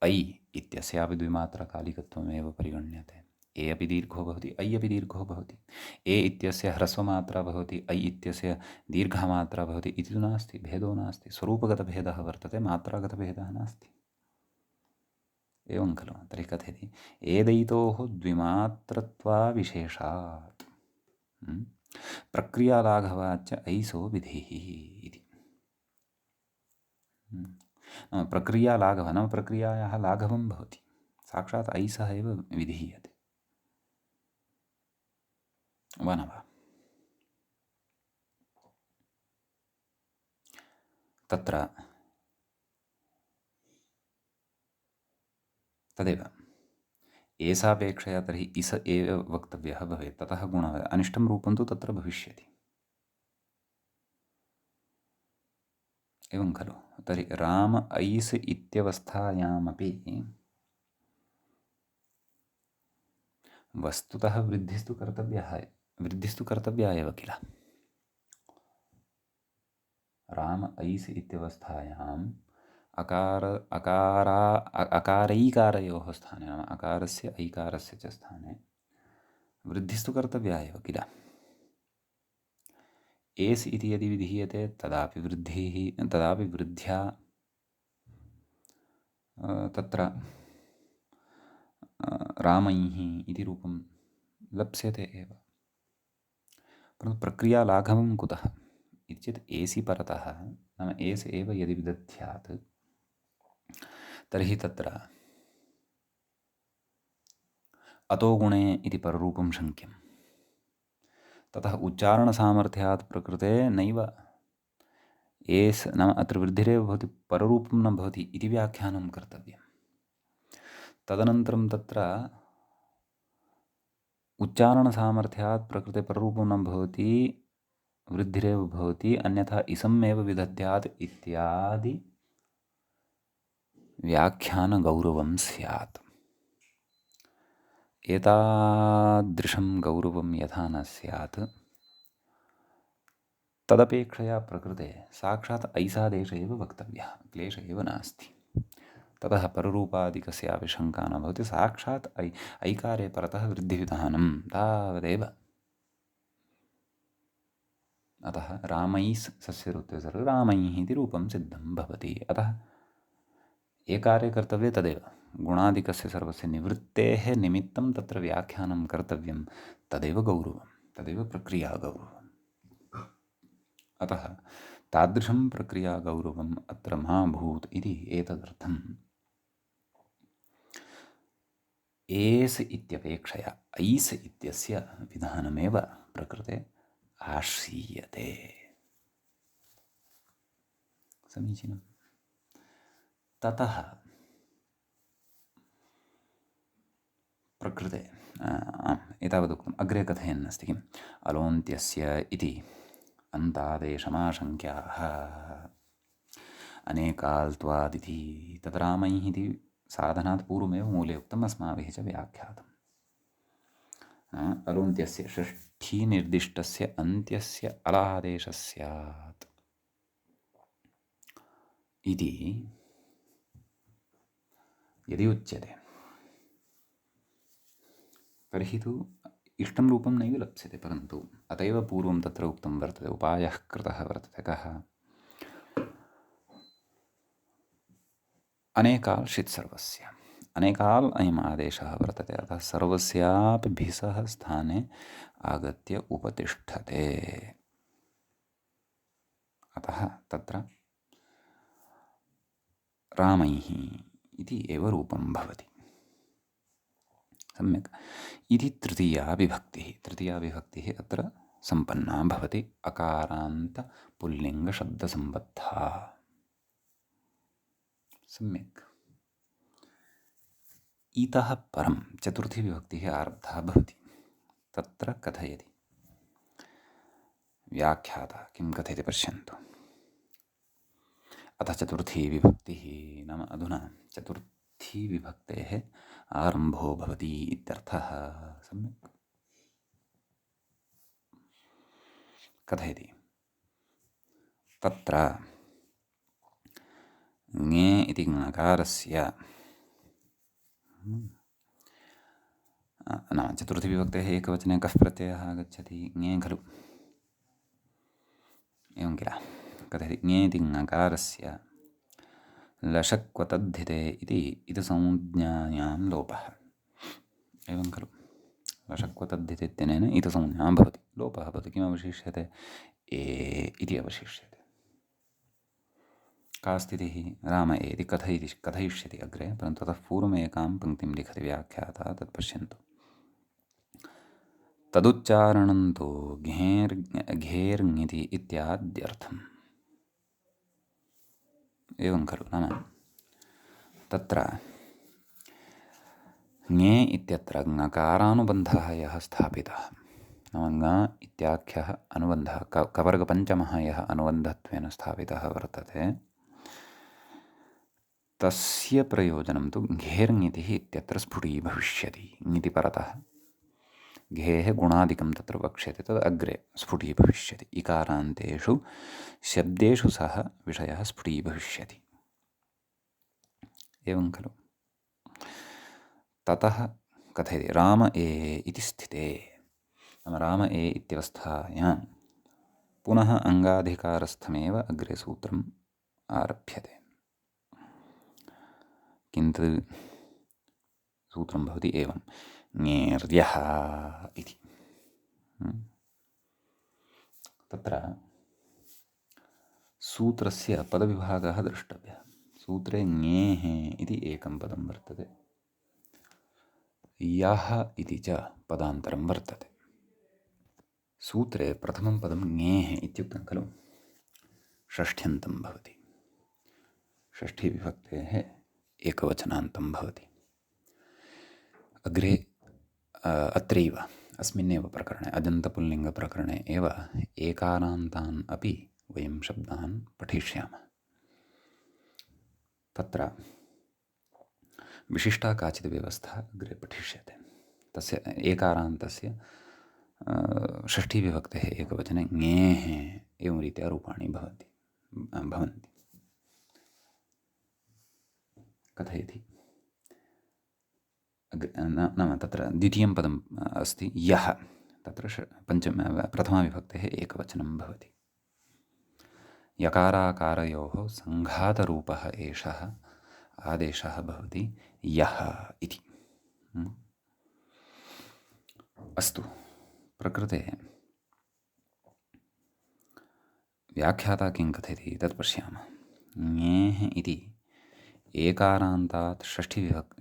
ऐ इत्यस्यापि द्विमात्राकालिकत्वमेव परिगण्यते। ए अपि दीर्घो भवति, ऐ अपि दीर्घो भवति। ए इत्यस्य ह्रस्वमात्रा भवति, ऐ इत्यस्य दीर्घमात्रा भवति इति तु नास्ति, भेदो नास्ति। स्वरूपगतभेदः वर्तते, मात्रागतभेदः नास्ति। एवं खलु। तर्हि कथयति एदैतोः द्विमात्रत्वाविशेषात् प्रक्रियालाघवाच्च ऐसो विधिः इति। प्रक्रियालाघवः नाम प्रक्रियायाः लाघवं भवति, साक्षात् ऐसः एव विधीयते वा न वा? तत्र तदेव एसापेक्षया तर्हि इस एव वक्तव्यः भवेत्, ततः गुणः। अनिष्टं रूपं तु तत्र भविष्यति। एवं खलु। तर्हि राम ऐस् इत्यवस्थायामपि वस्तुतः वृद्धिस्तु कर्तव्या एव किल। राम ऐस् इत्यवस्थायाम् अकारैकारयोः स्थाने नाम अकारस्य ऐकारस्य च स्थाने वृद्धिस्तु कर्तव्या एव किल। एस् इति यदि विधीयते तदापि वृद्ध्या तत्र रामैः इति रूपं लप्स्यते एव। परन्तु प्रक्रियालाघवं कुतः इति चेत् एसि परतः नाम एस् एव यदि विदध्यात् तर्हि तत्र अतो गुणे इति पररूपं शङ्क्यं। ततः उच्चारणसामर्थ्यात् प्रकृते नैव एस् नाम अत्र वृद्धिरेव भवति, पररूपं न भवति इति व्याख्यानं कर्तव्यम्। तदनन्तरं तत्र उच्चारणसामर्थ्यात् प्रकृते पररूपं न भवति, वृद्धिरेव भवति, अन्यथा इसमेव विदध्यात् इत्यादि व्याख्यानगौरवं स्यात्। एतादृशं गौरवं यथा न स्यात् तदपेक्षया प्रकृते साक्षात् ऐसादेश एव वक्तव्यः, क्लेशः एव नास्ति। ततः पररूपादिकस्यापि शङ्का न भवति, साक्षात् ऐकारे परतः वृद्धिविधानं तावदेव। अतः रामैस् सस्यरूपस्य रामैः इति रूपं सिद्धं भवति। अतः ये कार्ये कर्तव्ये तदेव गुणादिकस्य सर्वस्य निवृत्तेः निमित्तं तत्र व्याख्यानं कर्तव्यं, तदेव गौरवं, तदेव प्रक्रियागौरवम्। अतः तादृशं प्रक्रियागौरवम् अत्र मा भूत् इति एतदर्थम् एस् इत्यपेक्षया ऐस् इत्यस्य विधानमेव प्रकृते आश्रीयते। समीचीनम्। ततः प्रकृते एतावदुक्तम्। अग्रे कथयन् अस्ति किम् अलोन्त्यस्य इति अन्तादेशमाशङ्क्याः अनेकाल्त्वादिति तत् रामैः इति साधनात् पूर्वमेव मूले उक्तम्, अस्माभिः च व्याख्यातम्। अलोन्त्यस्य षष्ठीनिर्दिष्टस्य अन्त्यस्य अलादेशः स्यात् इति यदि उच्यते तर्हि तु इष्टं रूपं नैव लप्स्यते, परन्तु अत एव पूर्वं तत्र उक्तं वर्तते, उपायः कृतः वर्तते। कः? अनेकाल् षित् सर्वस्य, अनेकाल् अयम् आदेशः वर्तते। अतः सर्वस्यापि भिसः स्थाने आगत्य उपतिष्ठते। अतः तत्र रामैः इति एव रूपं भवति। सम्यक्। इति तृतीया विभक्तिः। तृतीया विभक्तिः अत्र सम्पन्ना भवति, अकारान्त पुल्लिङ्गशब्दसम्बद्धा। सम्यक्। इतः परं चतुर्थी विभक्तिः आरब्धा भवति। तत्र कथयति व्याख्याता किं कथयति पश्यन्तु। अथ चतुर्थी विभक्तिः नाम अधुना चतुर्थी विभक्तेः आरम्भो भवति इत्यर्थः। सम्यक्। कथयति तत्र ङे इति ङकारस्य नाम चतुर्थी विभक्तेः एकवचने कः प्रत्ययः आगच्छति? ङे खलु। एवं किल। कथयति ङे इति ङकारस्य लशक्वतद्धिते इति इतसंज्ञायां लोपः। एवं खलु। लशक्वतद्धिते इत्यनेन इतसंज्ञा भवति, लोपः भवति। किमवशिष्यते? ए इति अवशिष्यते। का स्थितिः? राम ए इति कथयिष्यति अग्रे, परन्तु ततः पूर्वमेकां पङ्क्तिं लिखति व्याख्याता, तत् पश्यन्तु। तदुच्चारणं तु घेर्ङिति इत्याद्यर्थम्। एवं खलु। नाम तत्र ङे इत्यत्र ङकारानुबन्धः यः स्थापितः, नाम ङ इत्याख्यः अनुबन्धः कवर्गपञ्चमः यः अनुबन्धत्वेन स्थापितः वर्तते, तस्य प्रयोजनं तु घेर्ङितिः इत्यत्र स्फुटीभविष्यति। ङिति परतः घेः गुणादिकं तत्र वक्ष्यते, तद् अग्रे स्फुटीभविष्यति। इकारान्तेषु शब्देषु सह विषयः स्फुटीभविष्यति। एवं खलु। ततः कथयति राम ए इति स्थिते। नाम राम ए इत्यवस्थायां पुनः अङ्गाधिकारस्थमेव अग्रे सूत्रम् आरभ्यते। किन्तु सूत्रं भवति एवं ङेर्यः इति। तत्र सूत्रस्य पदविभागः द्रष्टव्यः। सूत्रे ङेः इति एकं पदं वर्तते, यः इति च पदान्तरं वर्तते। सूत्रे प्रथमं पदं ङेः इत्युक्तं खलु, षष्ठ्यन्तं भवति। षष्ठीविभक्तेः एकवचनान्तं भवति। अग्रे अत्रैव अस्मिन्नेव प्रकरणे अजन्तपुल्लिङ्गप्रकरणे एव एकारान्तान् अपि वयं शब्दान् पठिष्यामः। तत्र विशिष्टा काचित् व्यवस्था अग्रे पठिष्यते। तस्य एकारान्तस्य षष्ठीविभक्तेः एकवचने ङेः एवं रीत्या रूपाणि भवन्ति। कथयति नाम तत्र द्वितीयं पदम् अस्ति यः, तत्र प्रथमाविभक्तेः एकवचनं भवति। यकाराकारयोः सङ्घातरूपः एषः आदेशः भवति यः इति। अस्तु, प्रकृते व्याख्याता किं कथयति तत् पश्यामः। ङेः इति एकारान्तात्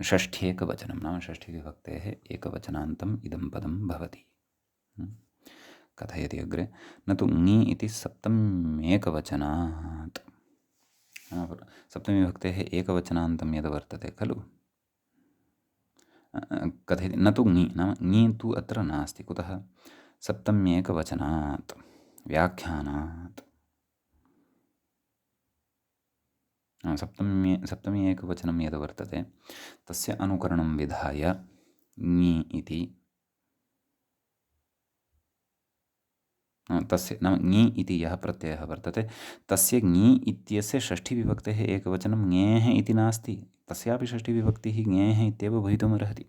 षष्ठ्येकवचनं, नाम षष्ठीविभक्तेः एकवचनान्तम् इदं पदं भवति। कथयति अग्रे, न तु ङि इति सप्तम्येकवचनात्, सप्तमीविभक्तेः एकवचनान्तं यद् वर्तते खलु, कथयति न तु ङि, नाम ङि तु अत्र नास्ति। कुतः? सप्तम्येकवचनात्, व्याख्यानात्। सप्तमी एकवचनं यद् वर्तते तस्य अनुकरणं विधाय ङि इति, तस्य नाम ङि इति यः प्रत्ययः वर्तते तस्य ङि इत्यस्य षष्ठीविभक्तेः एकवचनं ङेः इति नास्ति, तस्यापि षष्ठीविभक्तिः ङेः इत्येव भवितुमर्हति।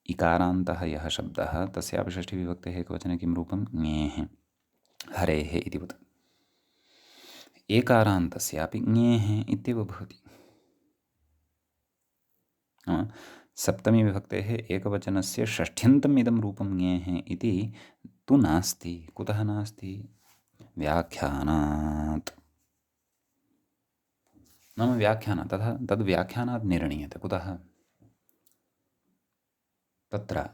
इकारान्तः यः शब्दः तस्यापि षष्ठीविभक्तेः एकवचने किं रूपं? ङेः, हरेः इतिवत्। एकारान्तस्यापि ङेः इत्येव भवति। सप्तमीविभक्तेः एकवचनस्य षष्ठ्यन्तम् इदं रूपं ङेः इति तु नास्ति। कुतः नास्ति? व्याख्यानात्, नाम व्याख्यानात्, तथा तद् व्याख्यानात् निर्णीयते। कुतः? तत्र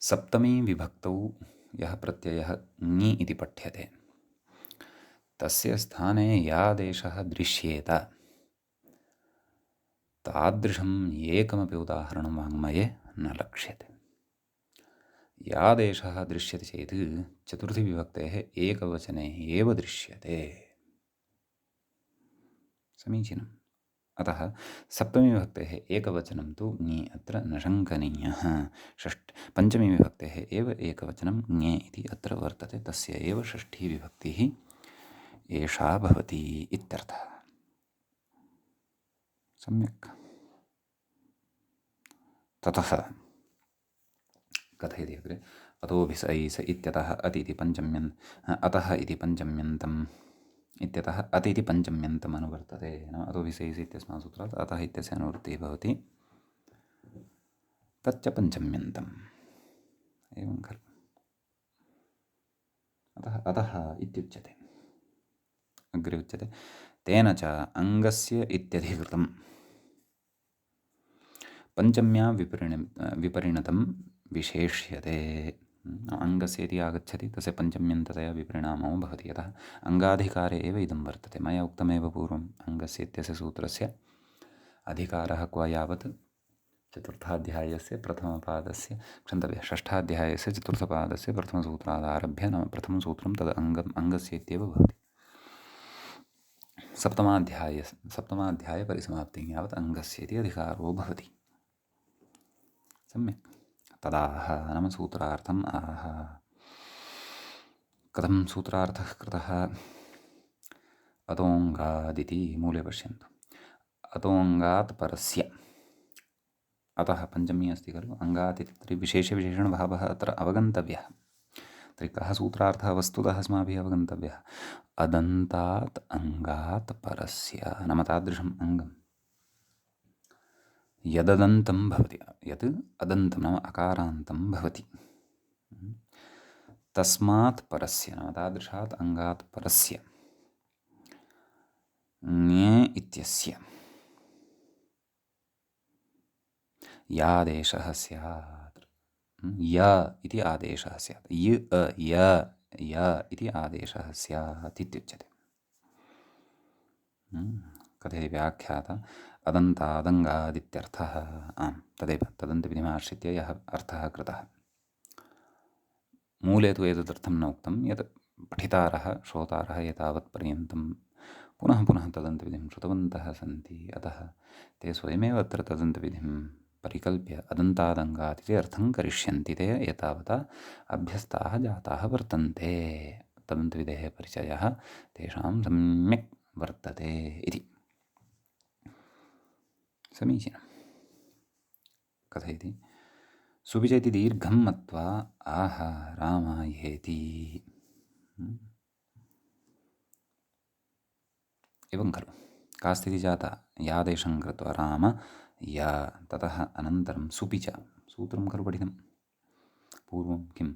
सप्तमीविभक्तौ यः प्रत्ययः ङि इति पठ्यते तस्य स्थाने यादेशः दृश्येत तादृशम् एकमपि उदाहरणं वाङ्मये न लक्ष्यते। यादेशः दृश्यते चेत् चतुर्थीविभक्तेः एकवचने एव दृश्यते। समीचीनम्। अतः सप्तमीविभक्तेः एकवचनं तु ङि अत्र न शङ्कनीयः। पञ्चमीविभक्तेः एव एकवचनं ङे इति अत्र वर्तते, तस्य एव षष्ठीविभक्तिः एषा भवति इत्यर्थः। सम्यक्। ततः कथयति अग्रे, अतोऽभिसैस इत्यतः अति इति पञ्चम्यन्, अतः इति पञ्चम्यन्तम् इत्यतः अति इति पञ्चम्यन्तम् अनुवर्तते। अतोऽभिसैस इत्यस्मात् सूत्रात् अतः इत्यस्य अनुवृत्तिः भवति, तच्च पञ्चम्यन्तम्, एवं खलु। अतः अतः इत्युच्यते। अग्रे उच्यते, तेन च अङ्गस्य इत्यधिकृतं पञ्चम्या विपरिणतं विशेष्यते। अङ्गस्य इति आगच्छति, तस्य पञ्चम्यन्ततया विपरिणामो भवति। यतः अङ्गाधिकारे एव इदं वर्तते। मया उक्तमेव पूर्वम्, अङ्गस्य इत्यस्य सूत्रस्य अधिकारः क्व यावत् चतुर्थाध्यायस्य प्रथमपादस्य, क्षन्तव्यः, षष्ठाध्यायस्य चतुर्थपादस्य प्रथमसूत्रादारभ्य, नाम प्रथमं सूत्रं तद् अङ्गस्य इत्येव भवति। सप्तमाध्यायपरिसमाप्तिं यावत् अङ्गस्य इति अधिकारो भवति। सम्यक्। तदाह, नाम सूत्रार्थम् आह। कथं सूत्रार्थः कृतः? अतोऽङ्गादिति मूले पश्यन्तु। अतोऽङ्गात् परस्य, अतः पञ्चमी अस्ति खलु, अङ्गात् इति तर्हि विशेषविशेषणभावः अत्र अवगन्तव्यः। तर्हि कः सूत्रार्थः वस्तुतः अस्माभिः अवगन्तव्यः? अदन्तात् अङ्गात् परस्य, नाम तादृशम् अङ्गं यददन्तं भवति, यत् अदन्तं नाम अकारान्तं भवति, तस्मात् परस्य, नाम तादृशात् अङ्गात् परस्य ङे इत्यस्य यादेशः स्यात्। य इति आदेशः स्यात्, य इति आदेशः स्यात् इत्युच्यते। कथयति व्याख्याता, अदन्तादङ्गादित्यर्थः। आम्, तदेव, तदन्तविधिमाश्रित्य यः अर्थः कृतः। मूले तु एतदर्थं न उक्तं, यत् पठितारः श्रोतारः एतावत्पर्यन्तं पुनः पुनः तदन्तविधिं श्रुतवन्तः सन्ति, अतः ते स्वयमेव अत्र तदन्तविधिं परिकल्प्य अदन्तादङ्गात् इति अर्थं करिष्यन्ति। ते एतावता अभ्यस्ताः जाताः वर्तन्ते। तदन्तविधेः परिचयः तेषां सम्यक् वर्तते इति। समीचीनं। कथयति, सुविच इति दीर्घं मत्वा आह रामायेति। एवं खलु का स्थितिः जाता यादेशं कृत्वा राम या ततः अनन्तरं सुपि च सूत्रं खलु पठितं पूर्वं किं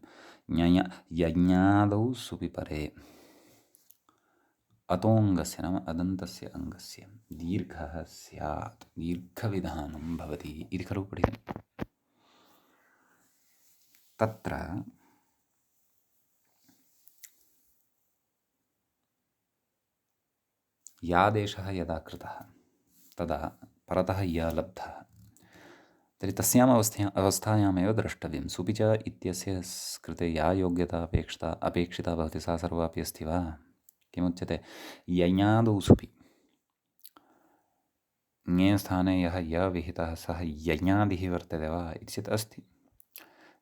यज्ञादौ सुपि परे अतोऽङ्गस्य नाम अदन्तस्य अङ्गस्य दीर्घः स्यात् दीर्घविधानं भवति इति खलु पठितं तत्र यादेशः यदा कृतः तदा परतः य लब्धः तर्हि तस्याम् अवस्थायामेव द्रष्टव्यं सुपि च इत्यस्य कृते या योग्यता अपेक्षिता भवति सा सर्वापि अस्ति वा किमुच्यते यज्ञादौ सुपि ङे स्थाने यः य विहितः सः यज्ञादिः वर्तते वा इति चेत् अस्ति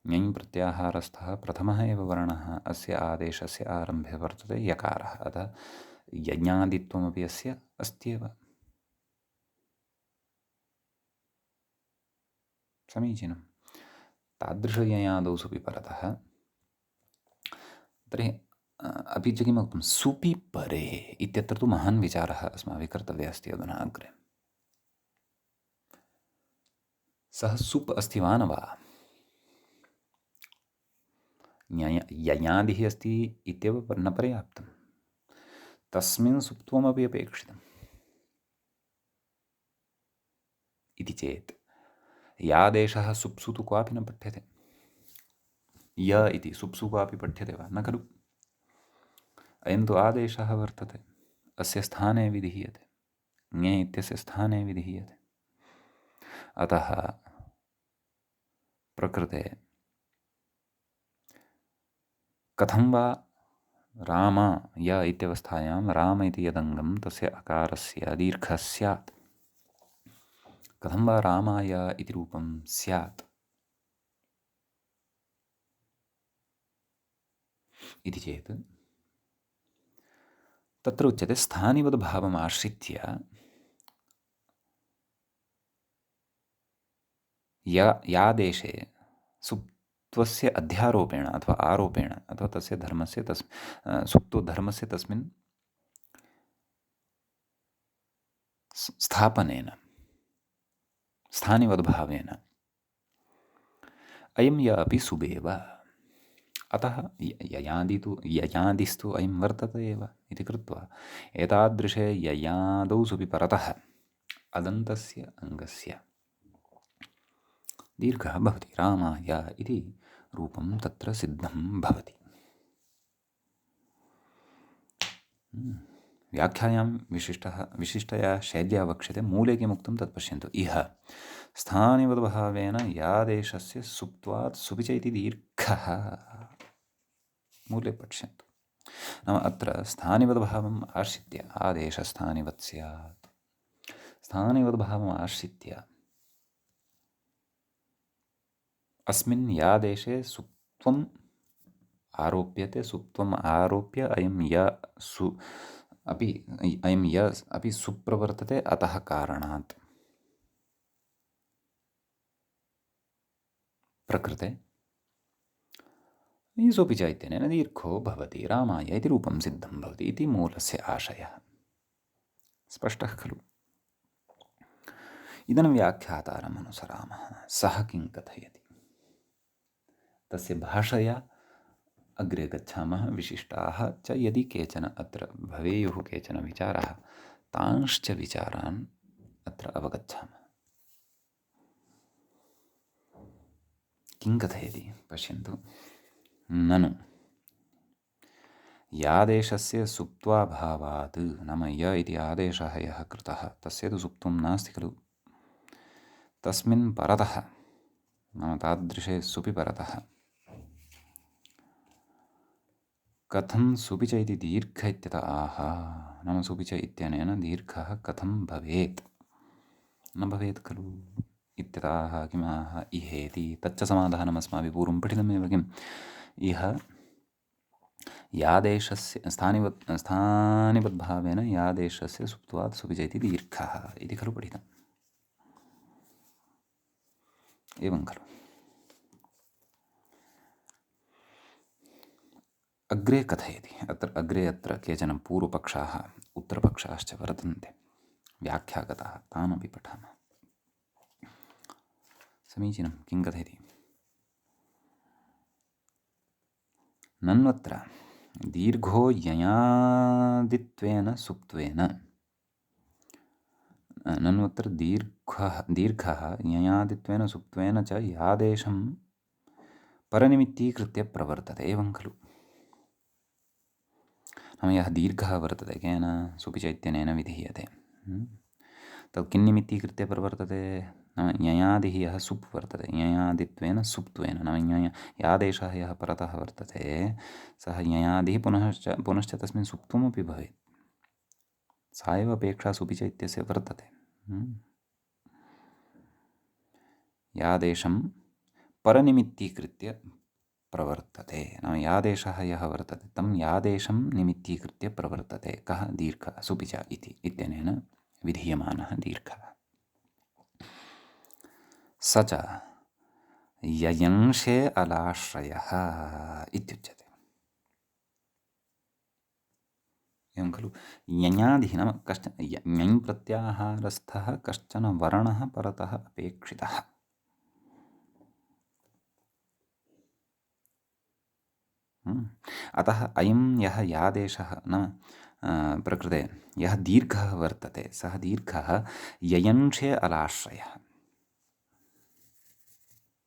ङञ् प्रत्याहारस्थः प्रथमः एव वर्णः अस्य आदेशस्य आरम्भे वर्तते यकारः अतः यज्ञादित्वमपि अस्य अस्त्येव समीचीनं तादृशयज्ञादौ सुपि परतः तर्हि अपि च किमुक्तं सुपि परे इत्यत्र तु महान् विचारः अस्माभिः कर्तव्यः अस्ति अधुना अग्रे सः सुप् अस्ति वा न वा यज्ञादिः अस्ति इत्येव न पर्याप्तं तस्मिन् सुप्त्वमपि अपेक्षितम् इति चेत् यादेशः सुप्सु तु क्वापि न पठ्यते य इति सुप्सु क्वापि पठ्यते वा न खलु अयं तु आदेशः वर्तते अस्य स्थाने विधीयते ङे इत्यस्य स्थाने विधीयते अतः प्रकृते कथं वा राम य इत्यवस्थायां राम इति यदङ्गं तस्य अकारस्य दीर्घः स्यात् कथं वा रामाय इति रूपं स्यात् इति चेत् तत्र उच्यते स्थानिवद्भावम् आश्रित्य यादेशे सुप्त्वस्य अध्यारोपेण अथवा आरोपेण अथवा तस्य धर्मस्य सुप्तो धर्मस्य तस्मिन् स्थापनेन स्थानिवद्भावेन अयं य अपि सुबेव अतः ययादिस्तु अयं वर्तते एव इति कृत्वा एतादृशे ययादौ सुपि परतः अदन्तस्य अङ्गस्य दीर्घः भवति रामाय इति रूपं तत्र सिद्धं भवति व्याख्यायां विशिष्टया शैल्या वक्ष्यते मूले किमुक्तं तत् पश्यन्तु इह स्थानिवद्भावेन यादेशस्य सुप्त्वात् सुपि च इति दीर्घः मूले पश्यन्तु नाम अत्र स्थानिवद्भावम् आश्रित्य आदेशस्थानिवत् स्यात् स्थानिवद्भावम् आश्रित्य अस्मिन् यादेशे सुप्त्वम् आरोप्यते सुप्त्वम् आरोप्य अयं य अपि सुप्रवर्तते अतः कारणात् प्रकृते सोऽपि च इत्यनेन दीर्घो भवति रामाय इति रूपं सिद्धं भवति इति मूलस्य आशयः स्पष्टः खलु इदं व्याख्यातारम् अनुसरामः सः किं कथयति तस्य भाषया अग्रे गच्छामः विशिष्टाः च यदि केचन अत्र भवेयुः केचन विचाराः तांश्च विचारान् अत्र अवगच्छामः किं कथयति पश्यन्तु ननु यादेशस्य सुप्त्वाभावात् नाम य इति आदेशः यः कृतः तस्य तु सुप्त्वं नास्ति खलु तस्मिन् परतः नाम तादृशे सुपि परतः कथं सुपि च इति दीर्घ इत्यतः आहा नाम सुपि च इत्यनेन दीर्घः कथं भवेत् न भवेत् खलु इत्यतः किमाह इहेति तच्च समाधानम् अस्माभिः पूर्वं पठितमेव किम् इह यादेशस्य स्थानिवद्भावेन यादेशस्य सुप्त्वात् सुपि च इति दीर्घः इति खलु पठितम् एवं खलु अग्रे कथयति। अत्र केचन पूर्वपक्षाः उत्तरपक्षाश्च वर्तन्ते व्याख्यागताः, तानपि पठामः। समीचीनं। किं कथयति? नन्वत्र दीर्घो ययादित्वेन सुप्त्वेन, नन्वत्र दीर्घः ययादित्वेन सुप्त्वेन च यादेशं परनिमित्तीकृत्य प्रवर्तते। एवं खलु? नाम यः दीर्घः वर्तते केन? सुपि च इत्यनेन विधीयते। तत् किं निमित्तीकृत्य प्रवर्तते? नाम ययादिः यः सुप् वर्तते, ययादित्वेन सुप्त्वेन, नाम यादेशः यः परतः वर्तते सः ययादिः पुनश्च तस्मिन् सुप्त्वमपि भवेत्। सा एव अपेक्षा सुपि च इत्यस्य वर्तते। यादेशं परनिमित्तीकृत्य प्रवर्तते, नाम यादेशः यः वर्तते तं यादेशं निमित्तीकृत्य प्रवर्तते। कः? दीर्घः, सुपि च इत्यनेन विधीयमानः दीर्घः। स च ययंशे अलाश्रयः इत्युच्यते। एवं खलु? ययादिः नाम कश्चन यञ् प्रत्याहारस्थः कश्चन वर्णः परतः अपेक्षितः। अतः अयं यः यादेशः नाम प्रकृते यः दीर्घः वर्तते सः दीर्घः ययंशे अलाश्रयः।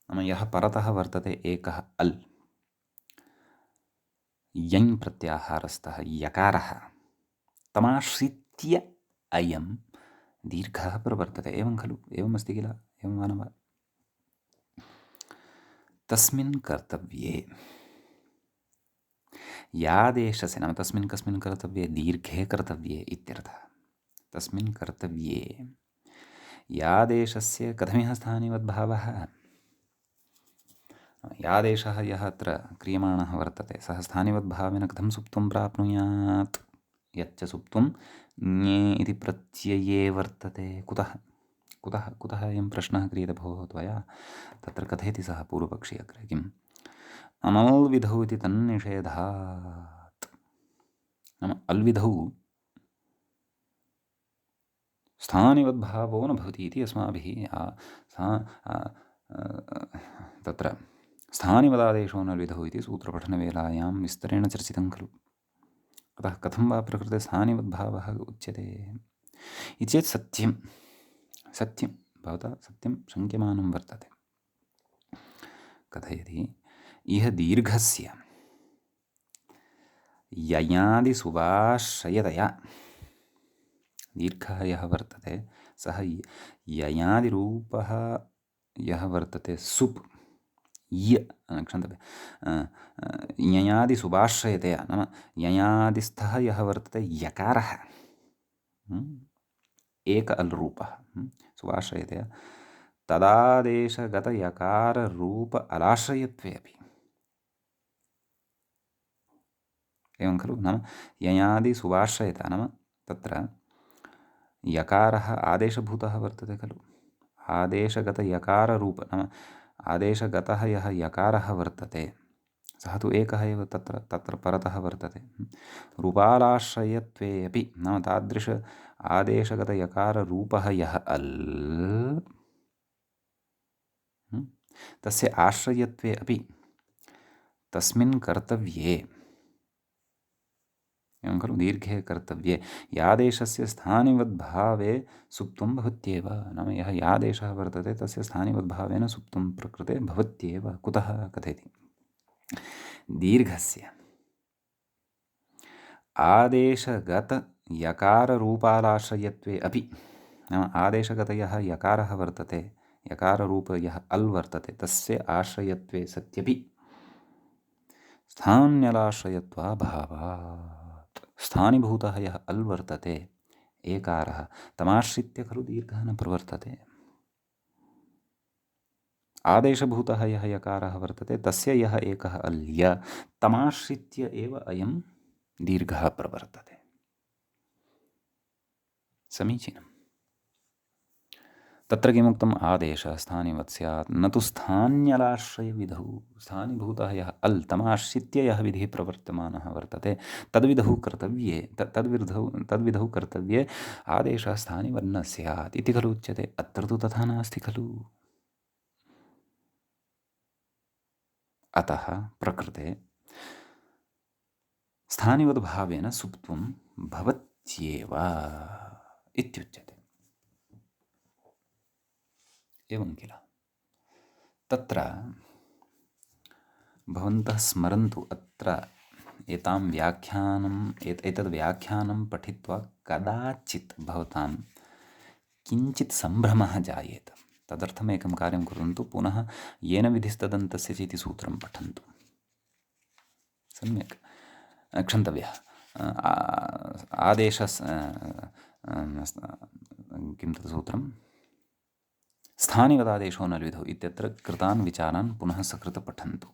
नाम यः परतः वर्तते एकः अल्, यञ् प्रत्याहारस्थः यकारः, तमाश्रित्य अयं दीर्घः प्रवर्तते। एवं खलु? एवमस्ति किल? एवं वा न वा? तस्मिन् कर्तव्ये यादेशस्य, नाम तस्मिन् कस्मिन् कर्तव्ये? दीर्घे कर्तव्ये इत्यर्थः। तस्मिन् कर्तव्ये यादेशस्य कथमिह स्थानिवद्भावः? यादेशः यः अत्र क्रियमाणः वर्तते सः स्थानिवद्भावेन कथं सुप्त्वं प्राप्नुयात्? यच्च सुप्त्वं ञे इति प्रत्यये वर्तते। कुतः अयं प्रश्नः क्रियते भोः त्वया? तत्र कथयति सः पूर्वपक्षी अग्रे किम्? अनल्विधौ इति तन्निषेधात्। नाम अल्विधौ स्थानिवद्भावो न भवति इति अस्माभिः तत्र स्थानिवदादेशो नल्विधौ इति सूत्रपठनवेलायां विस्तरेण चर्चितं खलु? अतः कथं वा प्रकृते स्थानिवद्भावः उच्यते इति चेत् सत्यं भवता सत्यं शङ्क्यमानं वर्तते। कथयति इह दीर्घस्य ययादिसुभाश्रयतया, दीर्घः यः वर्तते सः ययादिरूपः यः वर्तते सुप् ययादिसुभाश्रयतया, नाम ययादिस्थः यः वर्तते यकारः, एक अल् रूपः सुभाश्रयतया तदादेशगतयकाररूप अलाश्रयत्वे अपि। एवं खलु? नाम ययादिसुभाश्रयता नाम तत्र यकारः आदेशभूतः वर्तते खलु? आदेशगतयकाररूप नाम आदेशगतः यः यकारः वर्तते सः तु एकः एव तत्र परतः वर्तते। रूपालाश्रयत्वे अपि नाम तादृश आदेशगतयकाररूपः यः अल् तस्य आश्रयत्वे अपि तस्मिन् कर्तव्ये, एवं खलु? दीर्घे कर्तव्ये यादेशस्य स्थानिवद्भावे सुप्त्वं भवत्येव। नाम यः यादेशः वर्तते तस्य स्थानिवद्भावेन सुप्त्वं प्रकृते भवत्येव। कुतः? कथयति दीर्घस्य आदेशगतयकाररूपालाश्रयत्वे अपि, नाम आदेशगतयः यकारः वर्तते, यकाररूप यः अल् वर्तते तस्य आश्रयत्वे सत्यपि स्थान्यलाश्रयत्वाभावात्, स्थानिभूतः यः अल् वर्तते एकारः तमाश्रित्य खलु दीर्घः न प्रवर्तते। आदेशभूतः यः यकारः वर्तते तस्य यः एकः अल्य तमाश्रित्य एव अयं दीर्घः प्रवर्तते। समीचीनम्। तत्र किमुक्तम् आदेशः स्थानिवत् स्यात् न तु स्थान्यलाश्रयविधौ स्थानीभूतः यः अल् तमाश्रित्य यः विधिः प्रवर्तमानः वर्तते तद्विधौ कर्तव्ये तद्विधौ कर्तव्ये आदेशः स्थानिवत् न स्यात् इति खलु उच्यते। अत्र तु तथा नास्ति खलु। अतः प्रकृते स्थानिवद्भावेन सुप्त्वं भवत्येव इत्युच्यते। एवं किल। तत्र भवन्तः स्मरन्तु अत्र एतद् व्याख्यानं पठित्वा कदाचित् भवतां किञ्चित् सम्भ्रमः जायेत। तदर्थम् एकं कार्यं कुर्वन्तु, पुनः येन विधिस्तदन्तस्य च इति सूत्रं पठन्तु। सम्यक् क्षन्तव्यः आदेशः किं तत् सूत्रं स्थानिवदादेशो न द्विधौ इत्यत्र कृतान् विचारान् पुनः सकृत् पठन्तु।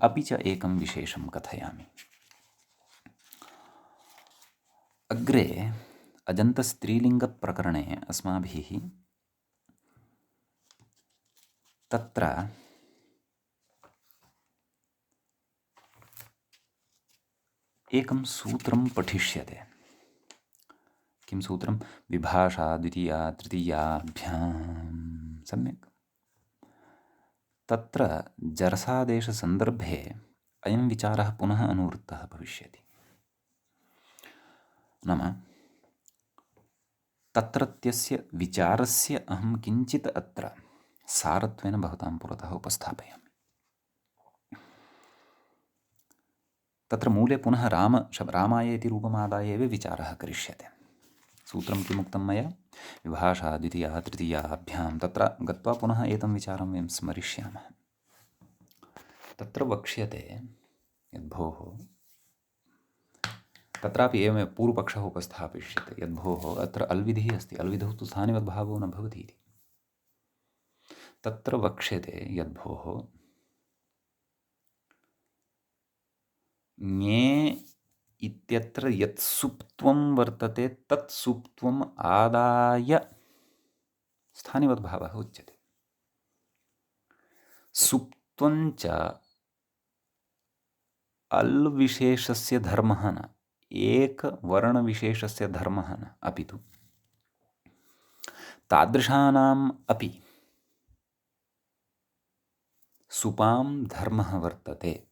अपि च एकं विशेषं कथयामि। अग्रे अजन्तस्त्रीलिङ्गप्रकरणे अस्माभिः तत्र एकं सूत्रं पठिष्यते। किं सूत्रं? विभाषा द्वितीया तृतीयाभ्यां। सम्यक्। तत्र जरसादेशसन्दर्भे अयं विचारः पुनः अनुवृत्तः भविष्यति। नाम तत्रत्यस्य विचारस्य अहं किञ्चित् अत्र सारत्वेन भवतां पुरतः उपस्थापयामि। तत्र मूले पुनः रामाय इति रूपमादाय एव विचारः करिष्यते। सूत्रं किमुक्तं मया? विभाषा द्वितीया तृतीयाभ्यां। तत्र गत्वा पुनः एतं विचारं वयं स्मरिष्यामः। तत्र वक्ष्यते यद्भोः तत्रापि एवमेव पूर्वपक्षः उपस्थापयिष्यते यद्भोः अत्र अल्विधिः अस्ति, अल्विधौ तु स्थानिवद्भावो न भवति इति। तत्र वक्ष्यते यद्भोः ङे इत्यत्र यत् सुप्त्वं वर्तते तत् सुप्त्वम् आदाय स्थानिवद्भावः उच्यते। सुप्त्वञ्च अल् विशेषस्य धर्मः न, एकवर्णविशेषस्य धर्मः न, अपि तु तादृशानाम् अपि सुपां धर्मः वर्तते।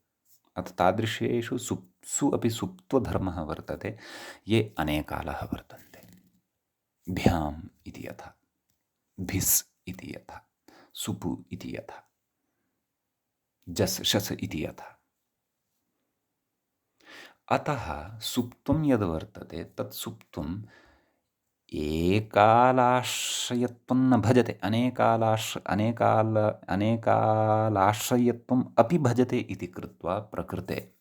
अथ तादृशेषु सुप्सु अपि सुप्त्वधर्मः वर्तते ये अनेकालः वर्तन्ते। भ्याम् इति यथा, भिस् इति यथा, सुपु इति यथा, जस् शस् इति यथा। अतः सुप्त्वं यद् वर्तते तत् सुप्त्वम् एकालाश्रयत्वं न भजते, अनेकालाश्रयत्वम् अपि भजते इति कृत्वा प्रकृते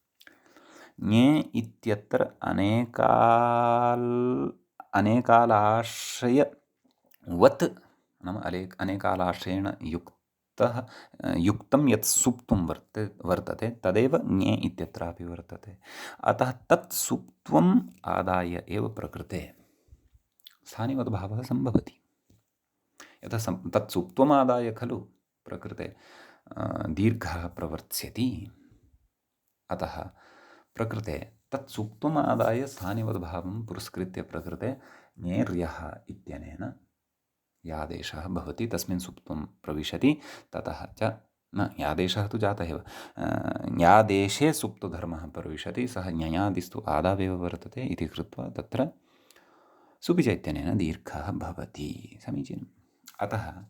ङे इत्यत्र अनेकालाश्रयवत् नाम अनेकालाश्रयेण युक्तं यत् सुप्त्वं वर्तते तदेव ङे इत्यत्रापि वर्तते। अतः तत् सुप्त्वम् आदाय एव प्रकृते स्थानिवद्भावः सम्भवति। यथा तत् सुप्त्वमादाय खलु प्रकृते दीर्घः प्रवर्त्स्यति। अतः प्रकृते तत् सुप्त्वमादाय स्थानिवद्भावं पुरस्कृत्य प्रकृते ङेर्यः इत्यनेन यादेशः भवति तस्मिन् सुप्त्वं प्रविशति। ततः च न यादेशः तु जातः एव, यादेशे सुप्तधर्मः प्रविशति, सः ञयादिस्तु आदावेव वर्तते इति कृत्वा तत्र सुपि इत्यनेन दीर्घः भवति। समीचीनम्। अतः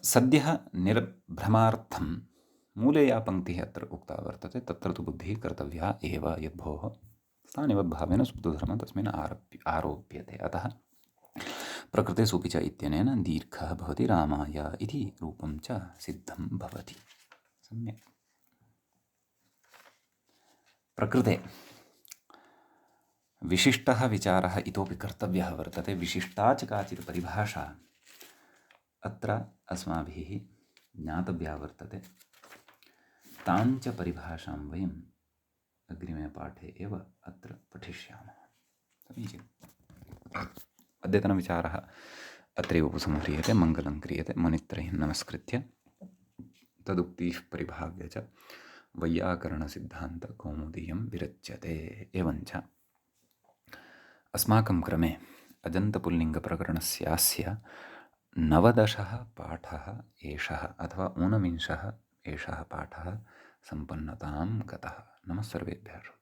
सद्यः निर्भ्रमार्थं मूले या पङ्क्तिः अत्र उक्ता वर्तते तत्र तु बुद्धिः कर्तव्या एव यद्भोः स्थानिवद्भावेन सुप्तधर्मः तस्मिन् आरोप्यते। अतः प्रकृते सुपि च इत्यनेन दीर्घः भवति रामाय इति रूपं च सिद्धं भवति। सम्यक्। प्रकृते विशिष्टः विचारः इतोपि कर्तव्यः वर्तते। विशिष्टा च काचित् परिभाषा अत्र अस्माभिः ज्ञातव्या वर्तते। ताञ्च परिभाषां वयम् अग्रिमे पाठे एव अत्र पठिष्यामः। समीचीनम्। अद्यतनविचारः अत्रैव उपसंह्रियते। मङ्गलं क्रियते मुनित्रयं नमस्कृत्य। तदुक्तिः परिभाव्य च वैयाकरणसिद्धान्तकौमुदीयं विरच्यते। एवञ्च अस्माकं क्रमे अजन्तपुल्लिङ्गप्रकरणस्यास्य 19 पाठः एषः अथवा 19 एषः पाठः सम्पन्नतां गतः। नमः सर्वेभ्यः।